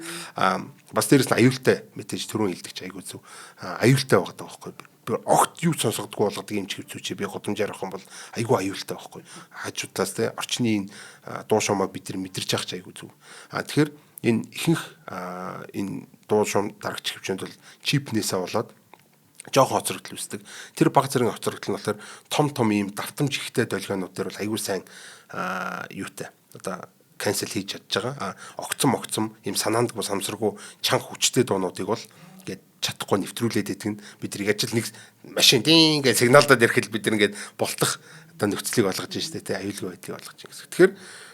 Бас дээрэс нь аюултай мэдээж түрүүн хэлдэг чи айгуу зөв. Аюултай байгаа байхгүй. Огт юу сонсогдгүй болгодог юм чихвчүүч би гудамжаар авах юм бол айгүй аюултай байхгүй. Хажуудлаас те орчны энэ дуу шуумаа бид нар мэдэрч явах ч айгүй зөв. Тэгэхээр энэ ихэнх энэ дуу шуум дарагч чихвчэнд бол чипнээсээ болоод жоохон хоцрогдол үүсдэг. Тэр баг зэрэг хоцрогдол нь болохоор том ийм давтамж ихтэй долгионууд дээр бол айгүй сайн юутай. Одоо cancel хийж чадж байгаа. Огцом ийм санаандгүй самсаргүй чанга хүчтэй дуунуудыг бол чадахгүй нэвтрүүлээд идэг нь бид нар яаж л нэг машин тийм ингээд сигналдаад ирэхэд бид нар ингээд болтох одоо нөхцөлийг олгож штэ тий аюулгүй байдлыг олгож гэсэн. Тэгэхээр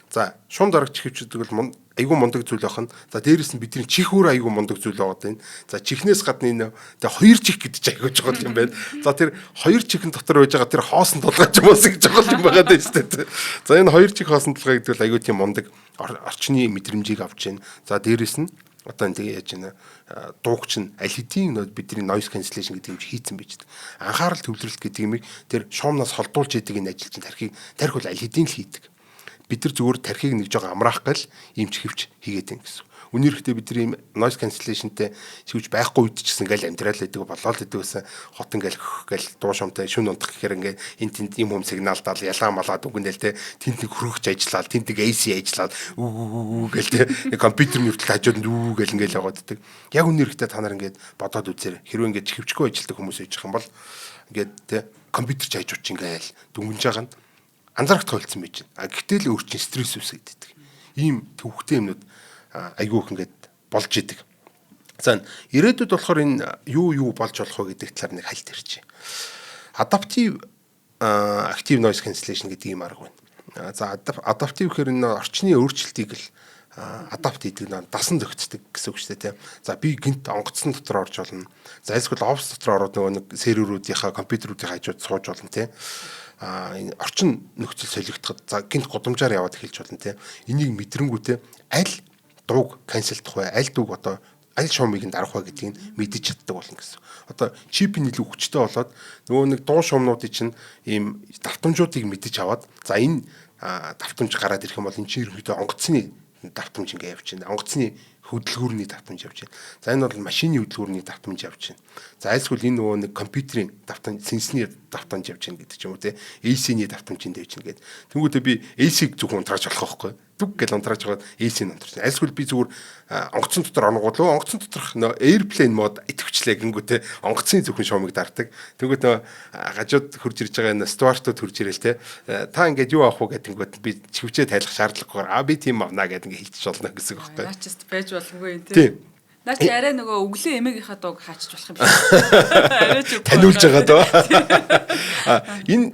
за шум дарагч чихвчүүд бол айгүй мундаг зүйл байна. За дээрэс нь бидний чих өөр айгүй мундаг зүйл байгаа даа. За чихнээс гадна энэ хоёр чих гэдэг чинь айгүй чухал юм байна. За тэр хоёр чихэн дотор байж байгаа тэр хоосон тулгай ч юм уу гэж чухал юм байгаа даа штэ. За энэ хоёр чих хоосон тулгай гэдэг бол айгүй тийм мундаг орчны мэдрэмжийг авч байна. За дээрэс нь одоо энэ яаж байна дуугч нь аль хэдийн бидний noise cancellation гэдэг юм хийцэн байж дээ. Анхаарал төвлөрөлт гэдэг юм тэр шуумнаас холдуулж яадаг энэ ажил чинь тархи бол аль хэдийн л хийдэг. Бид нар зүгээр тархийг нэг жоо амраах гал ийм чихвч хийгээд байна гэсэн. Үнээрхтээ бид нар ийм noise cancellation-тэй чихвч байхгүй үед ч гэсэн ингээл амьдрал гэдэг болоод идэг байсан хот ингээл гэл дуу шумтай шүн унтах гэхээр ингээ энэ тэнд юм сигнал даал ялгаа малаад үгнэл те тэнд нэг хөргөж ажиллаад тэнд нэг AC ажиллаад үү гэл те компьютерний хүртэл хажууд нь үү гэл ингээл явааддаг. Яг үнээрхтээ та нар ингээд бодоод үзээрэй. Хэрвээ ингээд чихвчгүй ажилладаг хүмүүс байж байгаа юм бол ингээд те компьютер ч хажууд чинь ингээл дүнжиж байгаа нь анзаарах тойлцсон байж байна. Гэтэл өөр чинь стресс үүсгэдэг. Ийм төвхтэй юмнууд айгүй их ингээд болж идэг. За ирээдүйд болохоор энэ юу болж болох вэ гэдэг талаар нэг хальт ирчээ. Adaptive active noise cancellation гэдэг юм арга байна. За adaptive гэхээр энэ орчны өөрчлөлтийг л адапт хийдэг нь дасан зохицдог гэсэн үг шүү дээ. За би гинт онгоцсон дотор орж болно. За эсвэл офс дотор ороод нөгөө нэг серверүүдийнхаа компьютерүүдийн хажууд сууж болно те. Энэ орчин нөхцөл солигдоход за гинт гудамжаар яваад эхэлж болно те. Энийг мэдрэнгүүтээ аль дууг канселдах вэ? Аль дууг одоо аль шуумыг дарах вэ гэдгийг мэдэж чаддаг болно гэсэн. Одоо чипийн илүү хүчтэй болоод нөгөө нэг дуу шуумнуудын чинь ийм давтамжуудыг мэдэж аваад за энэ давтамж гараад ирэх юм бол энэ чинь ерөнхийдөө онгоцны давтамж ингээ явж байна. Онгоцны хөдөлгүүрний давтамж явж байна. За энэ бол машины хөдөлгүүрний давтамж явж байна. За альсгүй энэ нөгөө нэг компьютерийн давтамж, сенсний давтамж явж байна гэдэг ч юм уу те. AC-ний давтамж энд явж байна гэдэг. Тэнгүүтээ би AC-г зөвхөн унтрааж болох байхгүй. Дүг гэл унтрааж байгаа AC-г унтрааж. Альсгүй би зүгээр онгоцон дотор онгууд лөө онгоцон доторх нөө airplane мод идэвчлээ гингүүтээ онгоцны зөвхөн шуумыг дартаг. Тэнгүүт нөө гажууд хурж ирж байгаа энэ стюартууд хурж ирэл те. Та ингээд юу авах вэ гэдэг би чивчээ тайлах шаардлагагүйгээр би тийм авнаа гэдэг ингээд хэлчих болно гэсэн үг байхгүй. Наачст байж боломгүй юм те. Наа чи арай нөгөө өглөө эмээгийнхаа дууг хаачиж болох юм шиг. Арай ч таниулж байгаа дөө. Энэ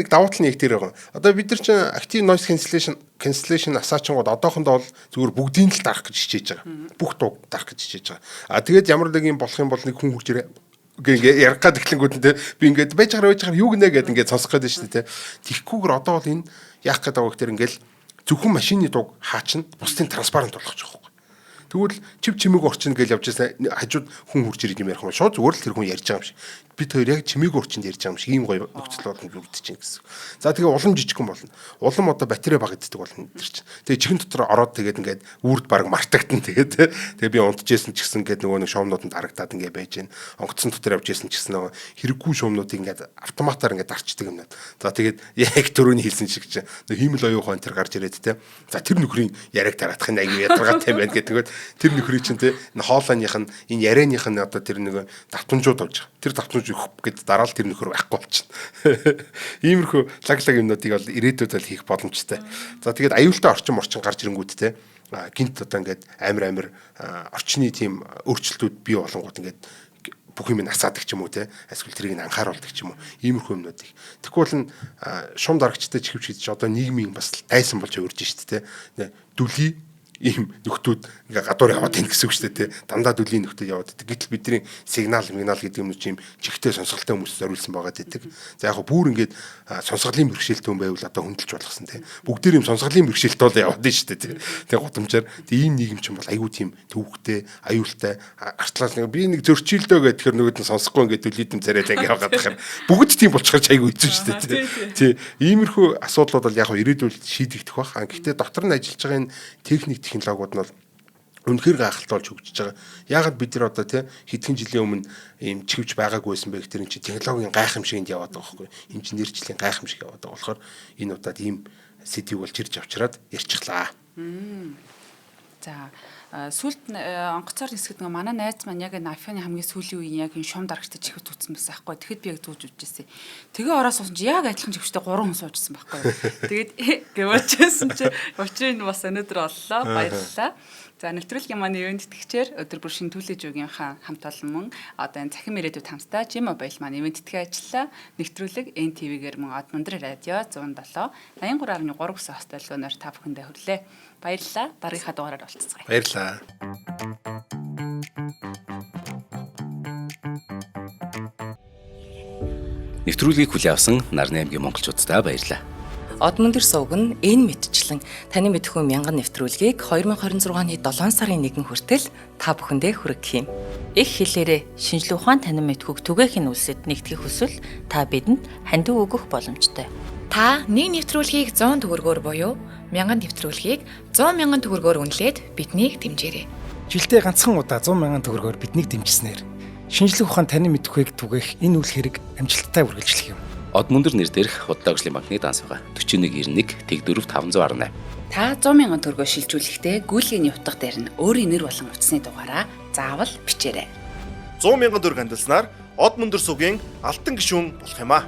нэг давуу тал нь яг тэр байгаа. Одоо бид нар чинь active noise cancellation асаачингууд одоохондоо бол зүгээр бүгдийг л дарах гэж хичээж байгаа. Бүх дууг дарах гэж хичээж байгаа. Тэгээд ямар нэг юм болох юм бол нэг хүн хурж ирээ ингээ ярих гад эхлэнгүүд нь те би ингээд байж байгаа юу гинэ гэдэг ингээд сонсох гэдэг шүү дээ те. Тихгүйгээр одоо бол энэ яах гэдэг байгаа гэхээр ингээл зөвхөн машины дууг хаачна бусдын транспарант болгож байгаа. Тэгвэл чимээг орчин гэж явж байсан хажууд хүн хурж ирэх юм ярих юм шууд зүгээр л тэр хүн ярьж байгаа юм шиг. Бид хоёр яг чимээг орчинд ярьж байгаа юм шиг ийм гоё нөхцөл болно бүгд чинь гэсэн. За тэгээ улам жижиг хүн болно. Улам одоо батарей багаддаг болно тэр чинь. Тэгээ чихэн дотор ороод тэгээд ингээд үрд баг мартагдана тэгээд тэгээ би унтжсэн ч гэсэн ингээд нөгөө нэг шуумнууданд харагдаад ингээд байж гэн. Онгоцсон дотор явж исэн ч гэсэн нөгөө хэрэггүй шуумнуудыг ингээд автоматар ингээд дарчдаг юм наа. За тэгээд яг түрүүний хэлсэн шиг чинь хиймэл оюухан тэр гарч ирээд те. За тэр нөхрийн яриаг тараадах нь аягүй ядаргаатай байна гэдэг. Тэр нөхрийн чинь те энэ хоолойных нь энэ ярианых нь одоо тэр нэг давтамжууд авч байгаа. Тэр давтамж өгөх гэд дараал тэр нөхөр байхгүй болчихно. Иймэрхүү лаглаг юмнуудыг бол ирээдүйд бол хийх боломжтой. За тэгээд аюултай орчин гарч ирэнгүүт те гинт одоо ингээд амир орчны тийм өөрчлөлтүүд бий болонгууд ингээд бүх юм насаадаг ч юм уу те эсвэл тэрийг анхааруулдаг ч юм уу иймэрхүү юмнууд их. Тэгвэл шум дарагчтай чихвч гэж одоо нийгмийн бас тайсан болж өрж штэ те дүлий ийм нөхдүүд ингээ гадуур яваад тань гэсэн үг шүү дээ. Дандаа дүлийн нөхдүүд яваад байдаг. Гэтэл бидний сигнал гэдэг юм чинь чихтэй сонсголтой хүмүүс зориулсан байгаа гэдэг. За яг бүр ингээд сонсголын бэрхшээлтэй хүн байвал одоо хөндлөж болгосон тийм. Бүгдээр юм сонсголын бэрхшээлтэй бол яваад нь шүү дээ. Тэгээ гудамжаар ийм нийгэм чинь бол аюу тийм төвхтэй, аюултай артлаас нэг би нэг зөрчилдөө гэхээр нөгөөд нь сонсохгүй ингээд дүлийдэм царайд ингээ яваад байхаар бүгд тийм болчихор ч аюу хэцүү шүү дээ. Тий. Иймэрхүү асуудлууд бол яг ирээдүйд шийдэгдэх бах. Гэхдээ дотор нь ажиллаж байгаа энэ техник технологиуд нь бол үнэхээр гайхалтай болж хөгжиж байгаа. Яагаад бид нар одоо тий хэдхэн жилийн өмнө ийм чихвч байгаагүй байсан бэ гэхээр энэ чинь технологийн гайхамшигт яваад байгаа байхгүй. Инженерчлэлийн гайхамшиг яваад байгаа болохоор энэ удаад ийм сэдвийг болж ирж авчираад ярьчихлаа. За сүүлд онгоцоор нисгэд нэг манай найз маань яг энэ iPhone-ы хамгийн сүүлийн үеийн яг энэ шум дарагчтай чихвч утсан байсан байхгүй. Тэгэхэд би яг зүүж үжижсэн. Тэгээ ороо суусан чи яг адилхан чихвчтэй 3 хүн суужсэн байхгүй. Тэгээд гэвэрчсэн чи учрыг бас өнөөдөр оллоо. Баярлалаа. За нэвтрүүлгийн маань ивент тэтгэгчээр өдөр бүр шинтүүлэж өгийнхаа хамт олон мөн одоо энэ цахим ирээдүйд хамтдаа G-Mobile маань ивент тэтгэж ажиллаа. Нэвтрүүлэг NTV-гээр мөн Од Мөндрийн радио 107 83.3 гэсэн хостолгоноор та бүхэндээ хүрлээ. Баярлалаа. Дараагийнхаа дугаараар уулзцгаая. Баярлалаа. Нэвтрүүлгийг хүлээн авсан Нарны аймгийн монголчуудаа баярлалаа. Од Мөндөр сувг нь энэ мэдчлэн таны мэдхүй мянган нэвтрүүлгийг 2026 оны 7 сарын 1 хүртэл та бүхэндээ хүргэх юм. Их хэлээрээ шинжлэх ухаан танин мэдхүйг түгээхийн үлсэд нэгтгэх хүсвэл та бидэнд хандив өгөх боломжтой. Та нэг нэвтрүүлгийг 100 төгрөгөөр буюу 1000 нэвтрүүлгийг 100 мянган төгрөгөөр үнэлээд биднийг дэмжээрэй. Жилдээ ганцхан удаа 100 мянган төгрөгөөр биднийг дэмжснээр шинжлэх ухаан танин мэдхүйг түгээх энэ үйл хэрэг амжилттай үргэлжлэх юм. Од Мөндөр нэр дээрх Худлаачлалын банкны данс байгаа 4191 Тэг 4518. Та 100,000 төгрөгөөр шилжүүлэхдээ гүйлгээний утга дээр нь өөрийн нэр болон утасны дугаараа заавал бичээрэй. 100,000 төгрөг хандалснаар Од Мөндөр сувгийн алтан гишүүн болох юм а.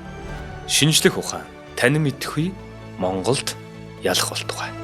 Шинжлэх ухаан танин мэдхгүй Монголд ялах болтугай.